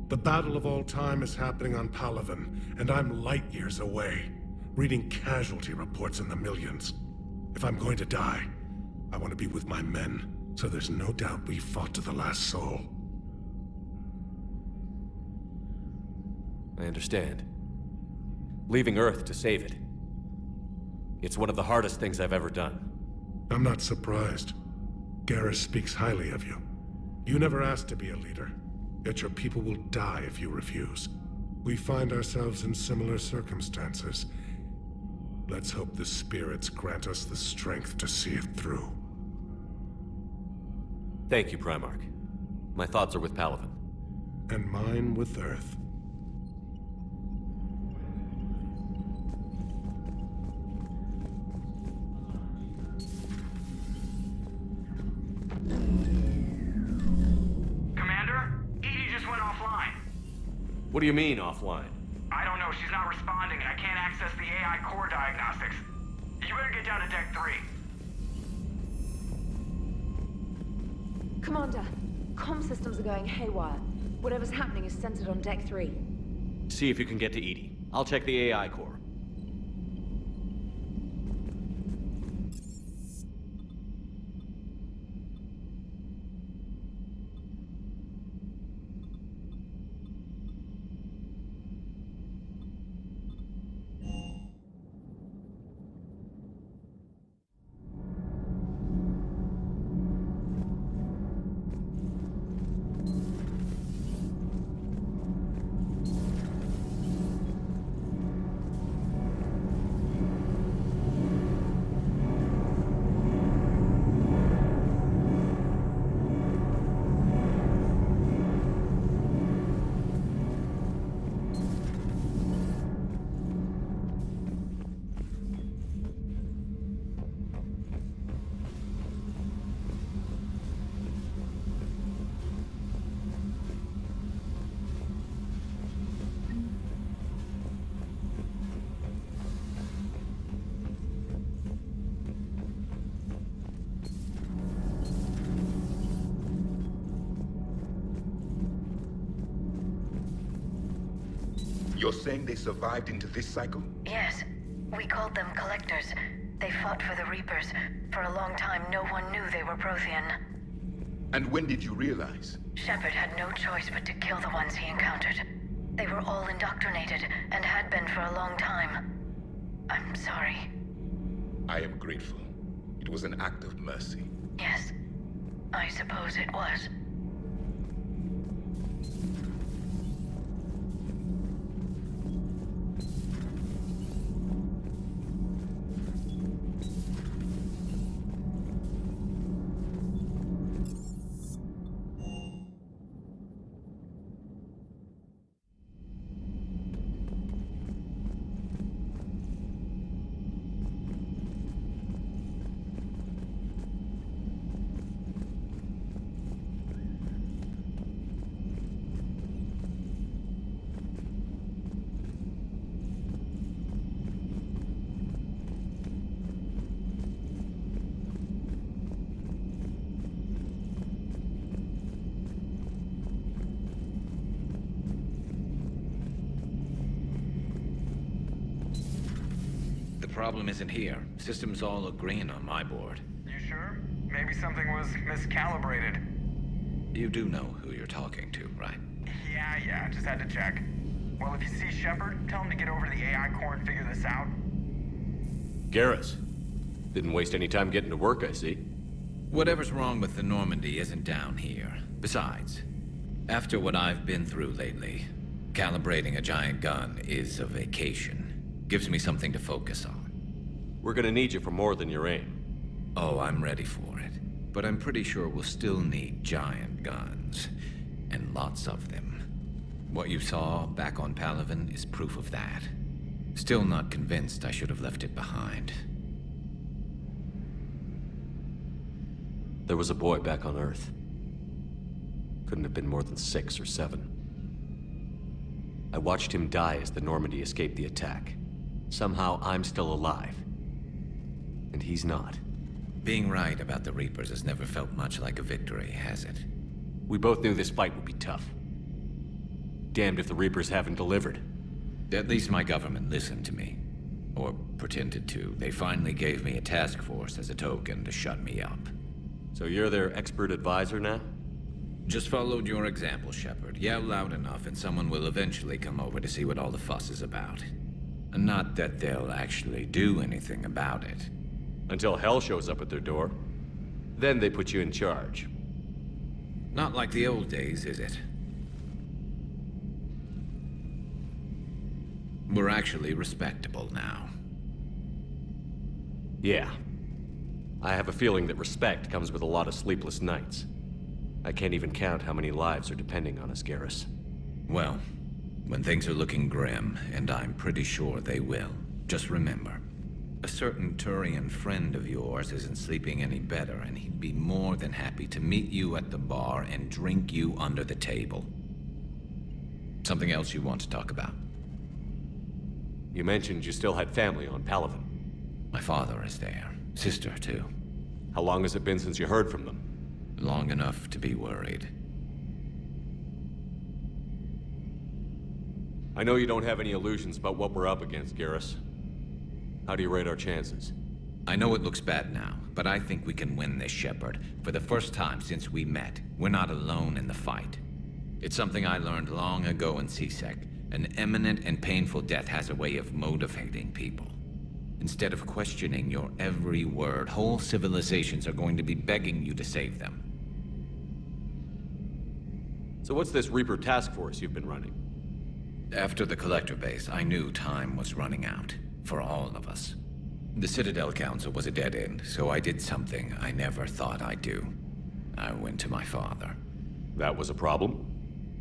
The battle of all time is happening on Palaven, and I'm light years away, reading casualty reports in the millions. If I'm going to die, I want to be with my men, so there's no doubt we fought to the last soul. I understand. Leaving Earth to save it. It's one of the hardest things I've ever done. I'm not surprised. Garrus speaks highly of you. You never asked to be a leader. Yet your people will die if you refuse. We find ourselves in similar circumstances. Let's hope the spirits grant us the strength to see it through. Thank you, Primarch. My thoughts are with Palaven. And mine with Earth. What do you mean, offline? I don't know. She's not responding, and I can't access the AI core diagnostics. You better get down to Deck 3. Commander, comm systems are going haywire. Whatever's happening is centered on Deck 3. See if you can get to Edie. I'll check the AI core. You're saying they survived into this cycle? Yes. We called them Collectors. They fought for the Reapers. For a long time, no one knew they were Prothean. And when did you realize? Shepard had no choice but to kill the ones he encountered. They were all indoctrinated, and had been for a long time. I'm sorry. I am grateful. It was an act of mercy. Yes, I suppose it was. The problem isn't here. Systems all look green on my board. You sure? Maybe something was miscalibrated. You do know who you're talking to, right? Yeah, just had to check. Well, if you see Shepard, tell him to get over to the AI core and figure this out. Garrus. Didn't waste any time getting to work, I see. Whatever's wrong with the Normandy isn't down here. Besides, after what I've been through lately, calibrating a giant gun is a vacation. Gives me something to focus on. We're gonna need you for more than your aim. Oh, I'm ready for it. But I'm pretty sure we'll still need giant guns. And lots of them. What you saw back on Palaven is proof of that. Still not convinced I should have left it behind. There was a boy back on Earth. Couldn't have been more than 6 or 7. I watched him die as the Normandy escaped the attack. Somehow I'm still alive. And he's not. Being right about the Reapers has never felt much like a victory, has it? We both knew this fight would be tough. Damned if the Reapers haven't delivered. At least my government listened to me. Or pretended to. They finally gave me a task force as a token to shut me up. So you're their expert advisor now? Just followed your example, Shepard. Yell loud enough and someone will eventually come over to see what all the fuss is about. Not that they'll actually do anything about it. Until hell shows up at their door. Then they put you in charge. Not like the old days, is it? We're actually respectable now. Yeah. I have a feeling that respect comes with a lot of sleepless nights. I can't even count how many lives are depending on us, Garrus. Well, when things are looking grim, and I'm pretty sure they will, just remember, a certain Turian friend of yours isn't sleeping any better, and he'd be more than happy to meet you at the bar and drink you under the table. Something else you want to talk about? You mentioned you still had family on Palaven. My father is there. Sister, too. How long has it been since you heard from them? Long enough to be worried. I know you don't have any illusions about what we're up against, Garrus. How do you rate our chances? I know it looks bad now, but I think we can win this, Shepard. For the first time since we met, we're not alone in the fight. It's something I learned long ago in C-Sec. An imminent and painful death has a way of motivating people. Instead of questioning your every word, whole civilizations are going to be begging you to save them. So what's this Reaper task force you've been running? After the Collector base, I knew time was running out. For all of us. The Citadel Council was a dead end, so I did something I never thought I'd do. I went to my father. That was a problem?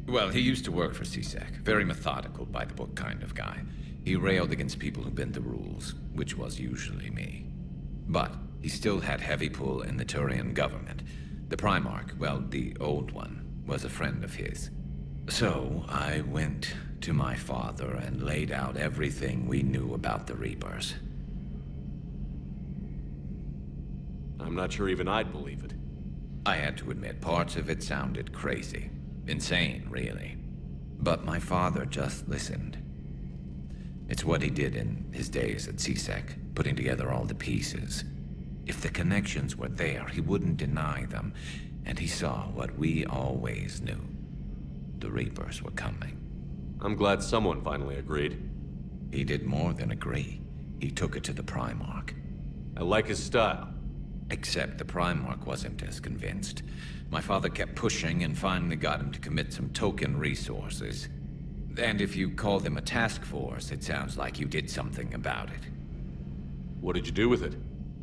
Well, he used to work for C-Sec. Very methodical, by-the-book kind of guy. He railed against people who bent the rules, which was usually me. But he still had heavy pull in the Turian government. The Primarch, well, the old one, was a friend of his. So I went to my father and laid out everything we knew about the Reapers. I'm not sure even I'd believe it. I had to admit, parts of it sounded crazy. Insane, really. But my father just listened. It's what he did in his days at CSEC, putting together all the pieces. If the connections were there, he wouldn't deny them. And he saw what we always knew. The Reapers were coming. I'm glad someone finally agreed. He did more than agree. He took it to the Primarch. I like his style. Except the Primarch wasn't as convinced. My father kept pushing and finally got him to commit some token resources. And if you call them a task force, it sounds like you did something about it. What did you do with it?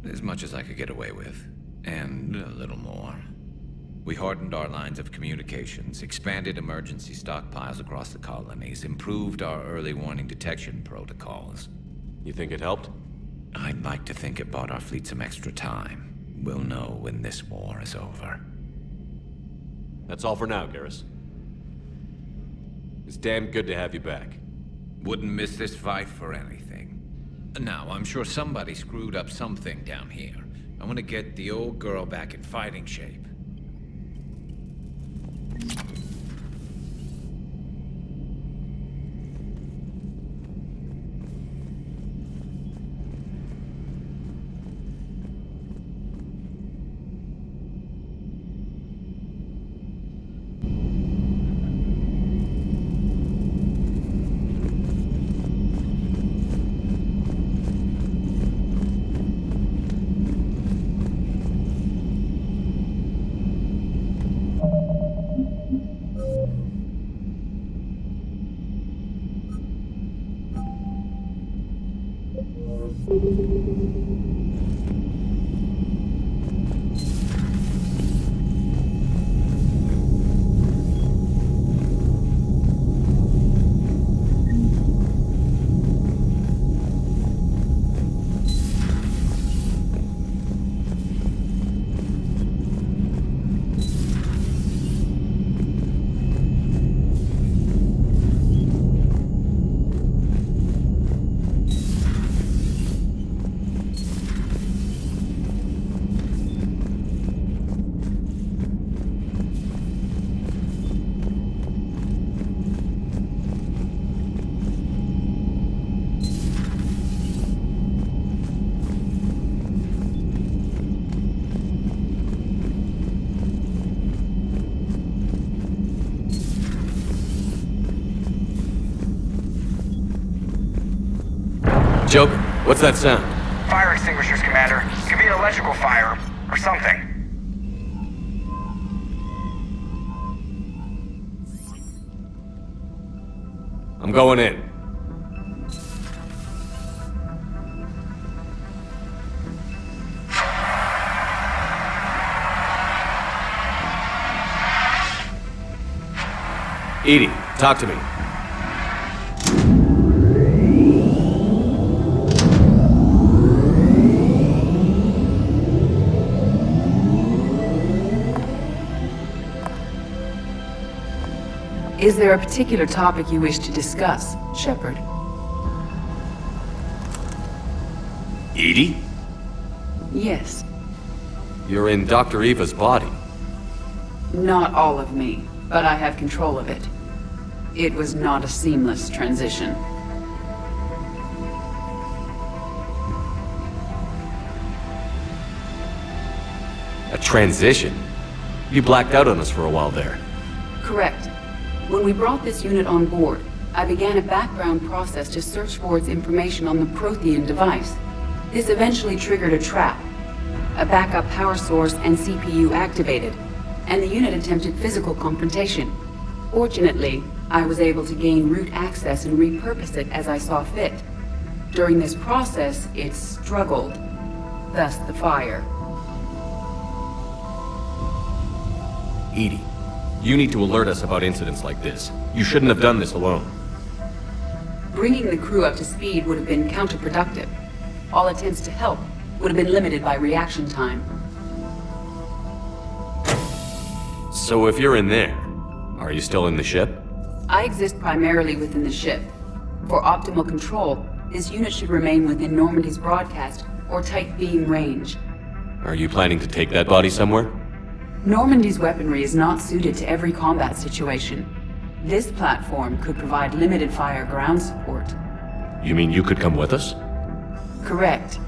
As much as I could get away with. And a little more. We hardened our lines of communications, expanded emergency stockpiles across the colonies, improved our early warning detection protocols. You think it helped? I'd like to think it bought our fleet some extra time. We'll know when this war is over. That's all for now, Garrus. It's damn good to have you back. Wouldn't miss this fight for anything. Now, I'm sure somebody screwed up something down here. I want to get the old girl back in fighting shape. Joker, what's that sound? Fire extinguishers, Commander. Could be an electrical fire, or something. I'm going in. Edie, talk to me. Is there a particular topic you wish to discuss, Shepard? Edie? Yes. You're in Dr. Eva's body. Not all of me, but I have control of it. It was not a seamless transition. A transition? You blacked out on us for a while there. Correct. When we brought this unit on board, I began a background process to search for its information on the Prothean device. This eventually triggered a trap. A backup power source and CPU activated, and the unit attempted physical confrontation. Fortunately, I was able to gain root access and repurpose it as I saw fit. During this process, it struggled. Thus the fire. Edie, you need to alert us about incidents like this. You shouldn't have done this alone. Bringing the crew up to speed would have been counterproductive. All attempts to help would have been limited by reaction time. So if you're in there, are you still in the ship? I exist primarily within the ship. For optimal control, this unit should remain within Normandy's broadcast or tight beam range. Are you planning to take that body somewhere? Normandy's weaponry is not suited to every combat situation. This platform could provide limited fire ground support. You mean you could come with us? Correct.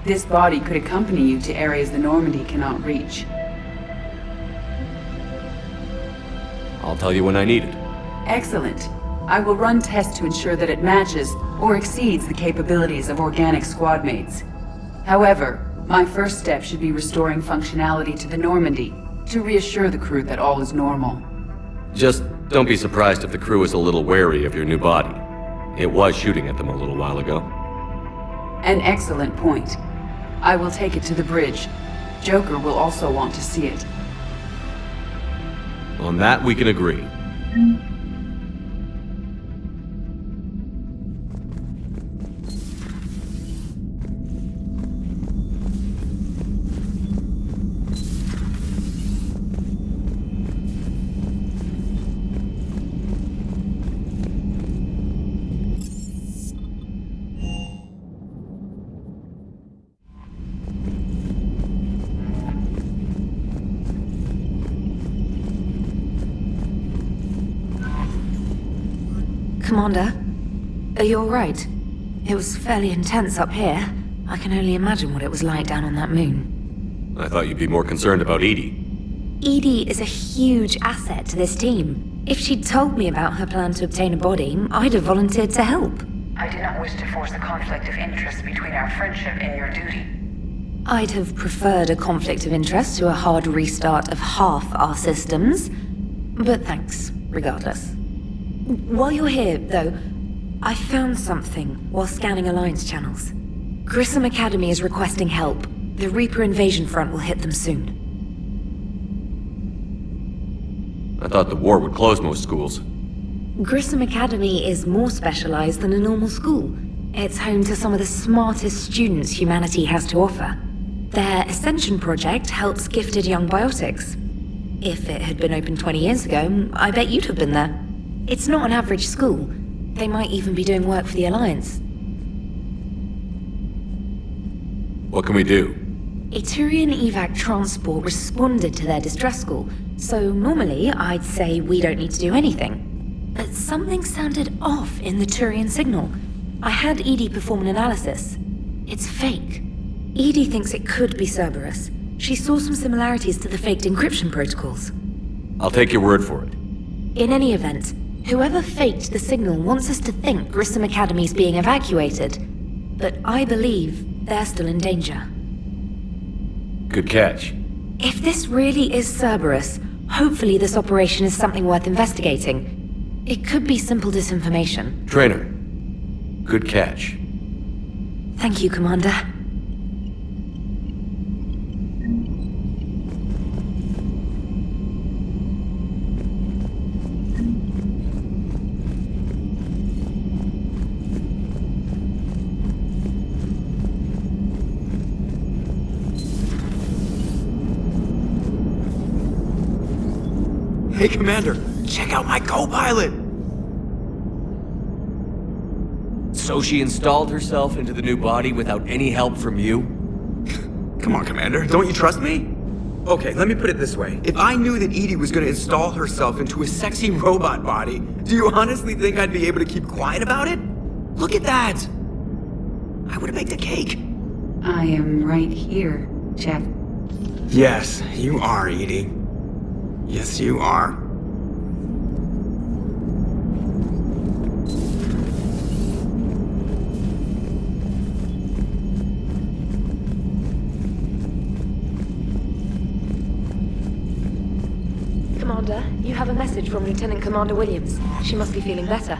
This body could accompany you to areas the Normandy cannot reach. I'll tell you when I need it. Excellent. I will run tests to ensure that it matches or exceeds the capabilities of organic squad mates. However, my first step should be restoring functionality to the Normandy to reassure the crew that all is normal. Just don't be surprised if the crew is a little wary of your new body. It was shooting at them a little while ago. An excellent point. I will take it to the bridge. Joker will also want to see it. On that, we can agree. Commander, are you alright? It was fairly intense up here. I can only imagine what it was like down on that moon. I thought you'd be more concerned about Edie. Edie is a huge asset to this team. If she'd told me about her plan to obtain a body, I'd have volunteered to help. I do not wish to force a conflict of interest between our friendship and your duty. I'd have preferred a conflict of interest to a hard restart of half our systems. But thanks, regardless. While you're here, though, I found something while scanning Alliance channels. Grissom Academy is requesting help. The Reaper invasion front will hit them soon. I thought the war would close most schools. Grissom Academy is more specialized than a normal school. It's home to some of the smartest students humanity has to offer. Their Ascension project helps gifted young biotics. If it had been open 20 years ago, I bet you'd have been there. It's not an average school. They might even be doing work for the Alliance. What can we do? A Turian evac transport responded to their distress call, so normally I'd say we don't need to do anything. But something sounded off in the Turian signal. I had Edie perform an analysis. It's fake. Edie thinks it could be Cerberus. She saw some similarities to the faked encryption protocols. I'll take your word for it. In any event, whoever faked the signal wants us to think Grissom Academy's being evacuated. But I believe they're still in danger. Good catch. If this really is Cerberus, hopefully this operation is something worth investigating. It could be simple disinformation. Trainer, good catch. Thank you, Commander. Hey, Commander, check out my co-pilot! So she installed herself into the new body without any help from you? Come on, Commander, don't you trust me? Okay, let me put it this way. If I knew that Edie was gonna install herself into a sexy robot body, do you honestly think I'd be able to keep quiet about it? Look at that! I would've baked a cake. I am right here, Jeff. Yes, you are, Edie. Yes, you are. Commander, you have a message from Lieutenant Commander Williams. She must be feeling better.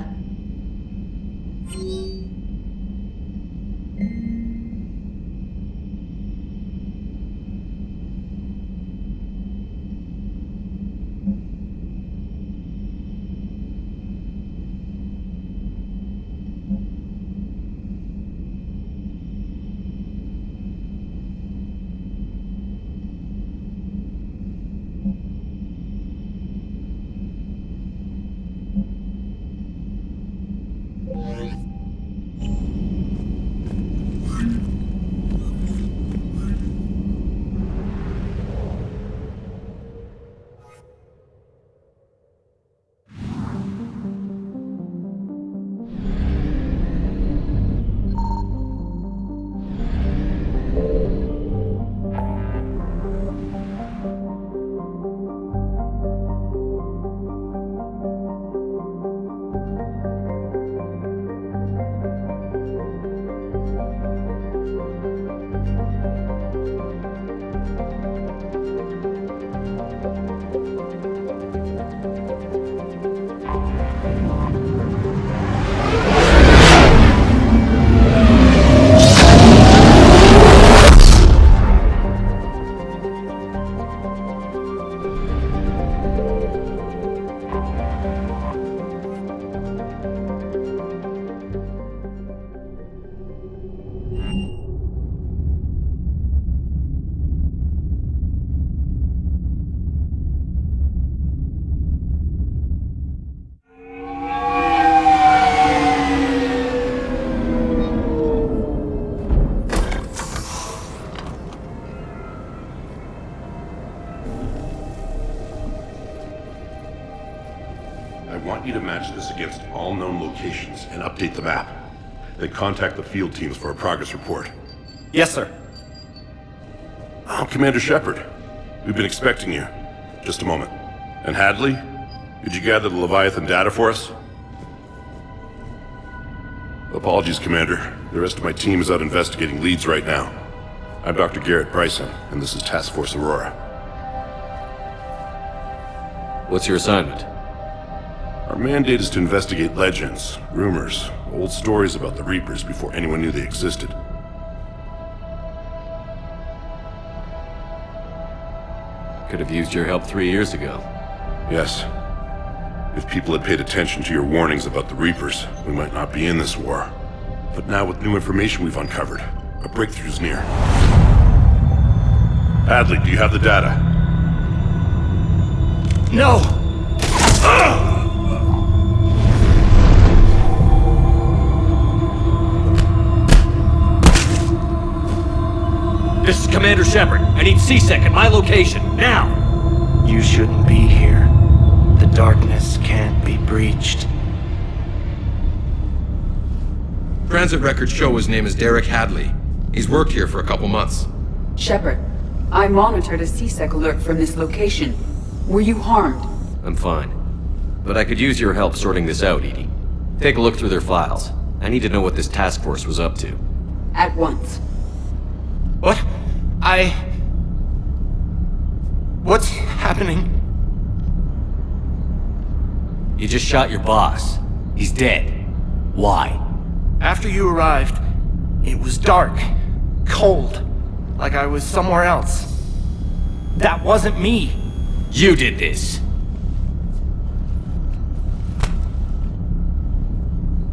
I want you to match this against all known locations and update the map. Then contact the field teams for a progress report. Yes, sir. Oh, Commander Shepard. We've been expecting you. Just a moment. And Hadley? Did you gather the Leviathan data for us? Apologies, Commander. The rest of my team is out investigating leads right now. I'm Dr. Garrett Bryson, and this is Task Force Aurora. What's your assignment? Our mandate is to investigate legends, rumors, old stories about the Reapers before anyone knew they existed. Could have used your help 3 years ago. Yes. If people had paid attention to your warnings about the Reapers, we might not be in this war. But now with new information we've uncovered, a breakthrough's near. Hadley, do you have the data? No! This is Commander Shepard. I need C-Sec at my location, now! You shouldn't be here. The darkness can't be breached. Transit records show his name is Derek Hadley. He's worked here for a couple months. Shepard, I monitored a C-Sec alert from this location. Were you harmed? I'm fine. But I could use your help sorting this out, Edie. Take a look through their files. I need to know what this task force was up to. At once. What? What's happening? You just shot your boss. He's dead. Why? After you arrived, it was dark, cold, like I was somewhere else. That wasn't me. You did this.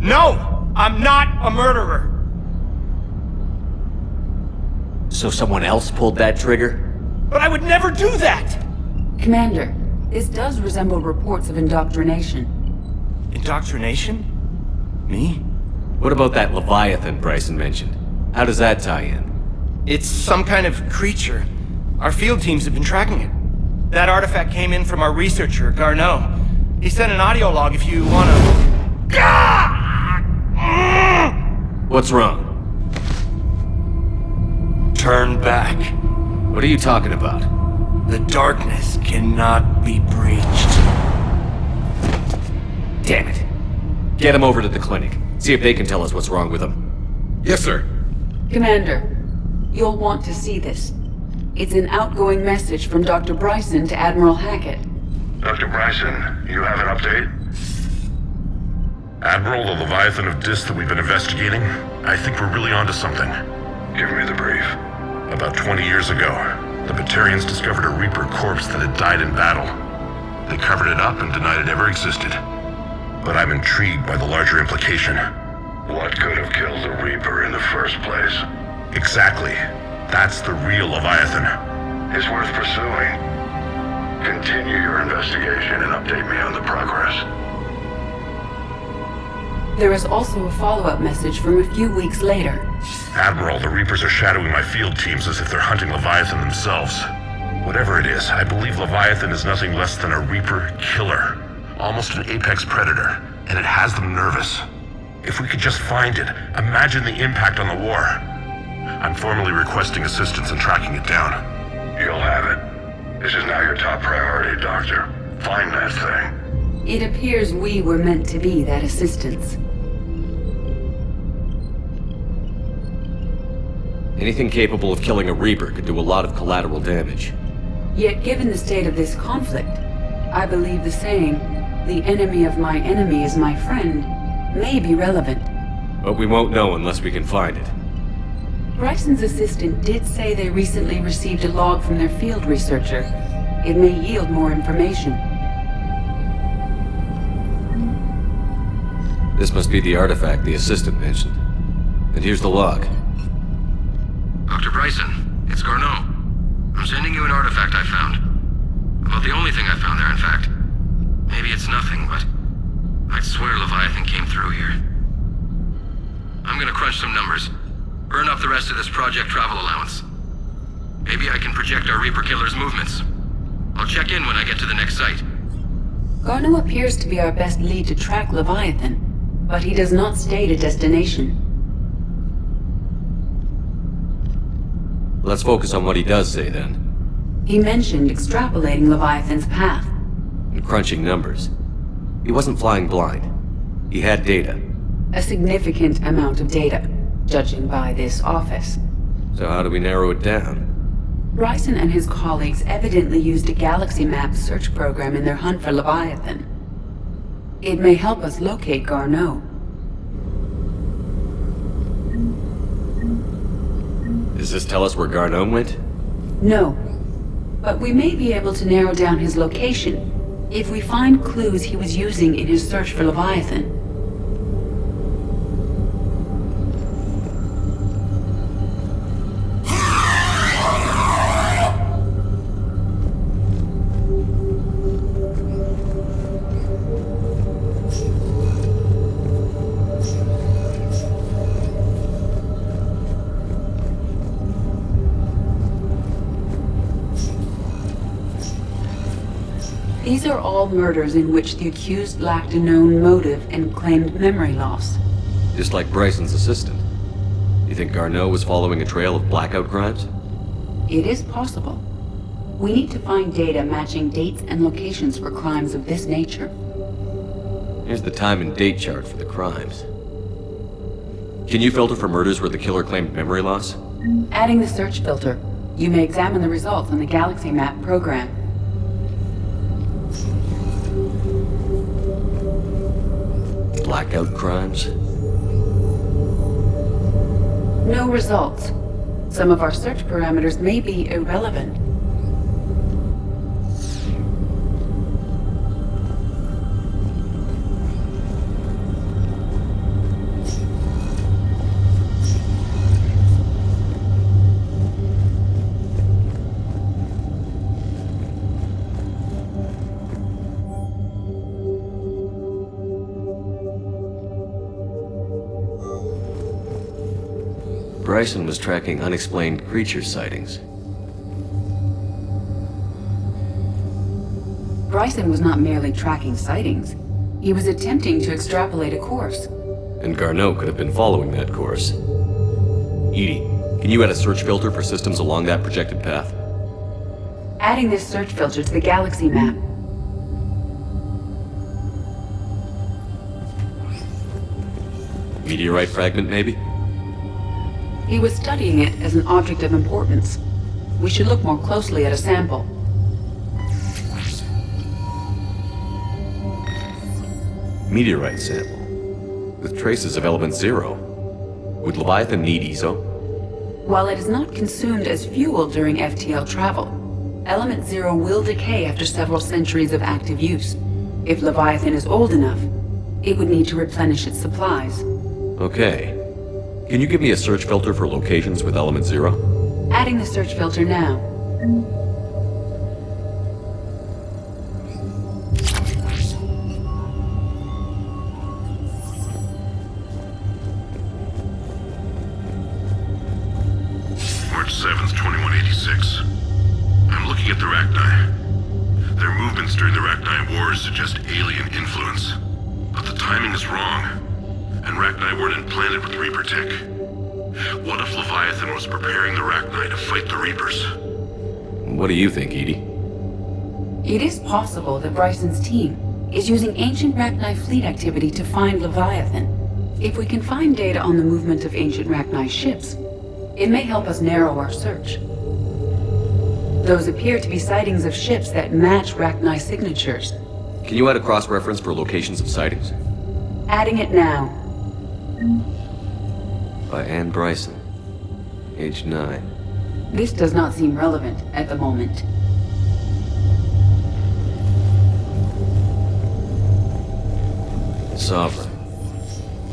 No! I'm not a murderer! So someone else pulled that trigger? But I would never do that! Commander, this does resemble reports of indoctrination. Indoctrination? Me? What about that Leviathan Bryson mentioned? How does that tie in? It's some kind of creature. Our field teams have been tracking it. That artifact came in from our researcher, Garneau. He sent an audio log if you wanna... What's wrong? Turn back. What are you talking about? The darkness cannot be breached. Damn it. Get him over to the clinic. See if they can tell us what's wrong with him. Yes, sir. Commander, you'll want to see this. It's an outgoing message from Dr. Bryson to Admiral Hackett. Dr. Bryson, you have an update? Admiral, the Leviathan of Dis that we've been investigating, I think we're really onto something. Give me the brief. About 20 years ago, the Batarians discovered a Reaper corpse that had died in battle. They covered it up and denied it ever existed. But I'm intrigued by the larger implication. What could have killed the Reaper in the first place? Exactly. That's the real Leviathan. It's worth pursuing. Continue your investigation and update me on the progress. There is also a follow-up message from a few weeks later. Admiral, the Reapers are shadowing my field teams as if they're hunting Leviathan themselves. Whatever it is, I believe Leviathan is nothing less than a Reaper killer. Almost an apex predator, and it has them nervous. If we could just find it, imagine the impact on the war. I'm formally requesting assistance in tracking it down. You'll have it. This is now your top priority, Doctor. Find that thing. It appears we were meant to be that assistance. Anything capable of killing a Reaper could do a lot of collateral damage. Yet given the state of this conflict, I believe the saying, "The enemy of my enemy is my friend," may be relevant. But we won't know unless we can find it. Bryson's assistant did say they recently received a log from their field researcher. It may yield more information. This must be the artifact the assistant mentioned. And here's the log. Dr. Bryson, it's Garneau. I'm sending you an artifact I found. About the only thing I found there, in fact. Maybe it's nothing, but I'd swear Leviathan came through here. I'm gonna crunch some numbers. Burn up the rest of this project travel allowance. Maybe I can project our Reaper killer's movements. I'll check in when I get to the next site. Garneau appears to be our best lead to track Leviathan, but he does not state a destination. Let's focus on what he does say, then. He mentioned extrapolating Leviathan's path. And crunching numbers. He wasn't flying blind. He had data. A significant amount of data, judging by this office. So how do we narrow it down? Bryson and his colleagues evidently used a galaxy map search program in their hunt for Leviathan. It may help us locate Garneau. Does this tell us where Garneau went? No. But we may be able to narrow down his location if we find clues he was using in his search for Leviathan. These are all murders in which the accused lacked a known motive and claimed memory loss. Just like Bryson's assistant. You think Garneau was following a trail of blackout crimes? It is possible. We need to find data matching dates and locations for crimes of this nature. Here's the time and date chart for the crimes. Can you filter for murders where the killer claimed memory loss? Adding the search filter, you may examine the results on the Galaxy Map program. Blackout crimes? No results. Some of our search parameters may be irrelevant. Bryson was tracking unexplained creature sightings. Bryson was not merely tracking sightings. He was attempting to extrapolate a course. And Garneau could have been following that course. Edie, can you add a search filter for systems along that projected path? Adding this search filter to the Galaxy Map. Meteorite fragment, maybe? He was studying it as an object of importance. We should look more closely at a sample. Meteorite sample. With traces of element 0. Would Leviathan need ESO? While it is not consumed as fuel during FTL travel, element 0 will decay after several centuries of active use. If Leviathan is old enough, it would need to replenish its supplies. Okay. Can you give me a search filter for locations with element 0? Adding the search filter now. March 7th, 2186. I'm looking at the Rachni. Their movements during the Rachni Wars suggest alien influence. But the timing is wrong. And Rachni weren't implanted with Reaper tech. What if Leviathan was preparing the Rachni to fight the Reapers? What do you think, Edie? It is possible that Bryson's team is using ancient Rachni fleet activity to find Leviathan. If we can find data on the movement of ancient Rachni ships, it may help us narrow our search. Those appear to be sightings of ships that match Rachni signatures. Can you add a cross-reference for locations of sightings? Adding it now. By Anne Bryson. Age 9. This does not seem relevant at the moment. Sovereign.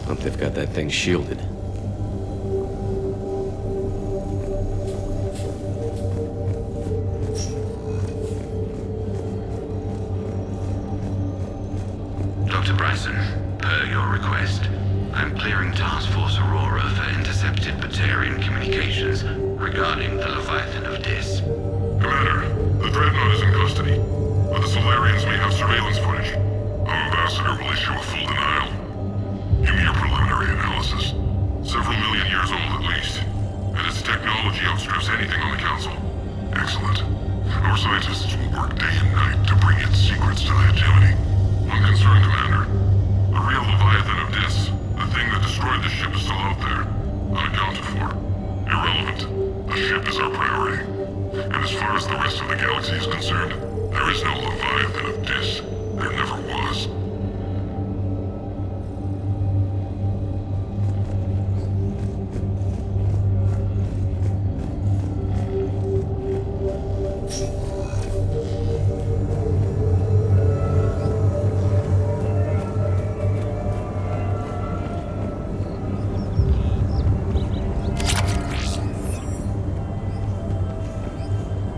Hope they've got that thing shielded. Dr. Bryson, per your request, I'm clearing Task Force Aurora for intercepted Batarian communications regarding the Leviathan of Dis. Commander, the Dreadnought is in custody. but the Solarians may have surveillance footage. Our ambassador will issue a full denial. Give me your preliminary analysis. Several million years old at least. And its technology outstrips anything on the Council. Excellent. Our scientists will work day and night to bring its secrets to the hegemony. One concern, Commander. The real Leviathan of Dis, the thing that destroyed the ship, is still out there. Unaccounted for. Irrelevant. The ship is our priority. And as far as the rest of the galaxy is concerned, there is no Leviathan of Dis. There never was.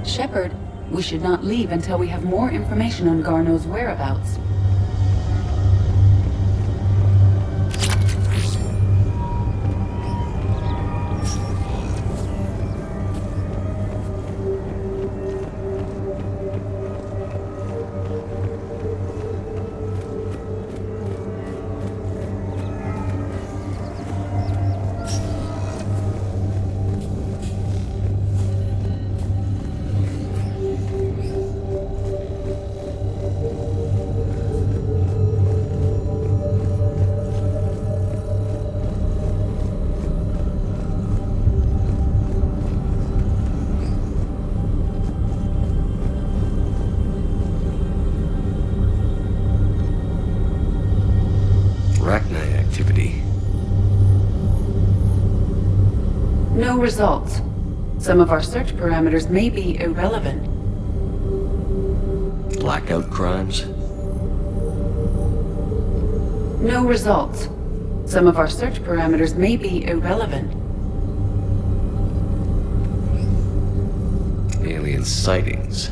Shepard, we should not leave until we have more information on Garneau's whereabouts. No results. Some of our search parameters may be irrelevant. Blackout crimes? No results. Some of our search parameters may be irrelevant. Alien sightings.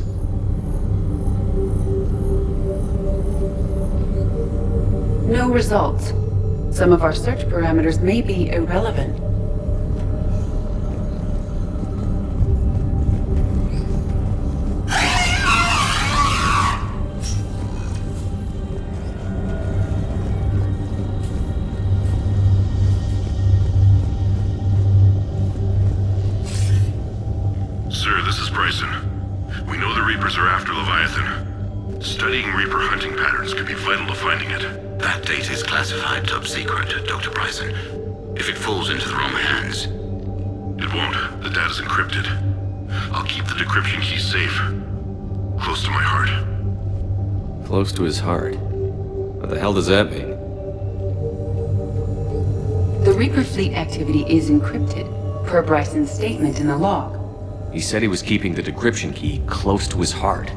No results. Some of our search parameters may be irrelevant. Sir, this is Bryson. We know the Reapers are after Leviathan. Studying Reaper hunting patterns could be vital to finding it. That data is classified top secret, Dr. Bryson. If it falls into the wrong hands... It won't. The data's encrypted. I'll keep the decryption key safe. Close to my heart. Close to his heart? What the hell does that mean? The Reaper fleet activity is encrypted, per Bryson's statement in the log. He said he was keeping the decryption key close to his heart.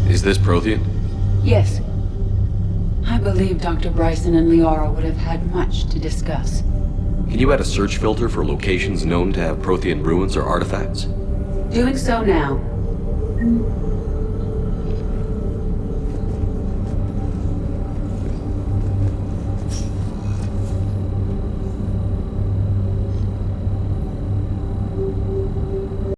Is this Prothean? Yes. I believe Dr. Bryson and Liara would have had much to discuss. Can you add a search filter for locations known to have Prothean ruins or artifacts? Doing so now.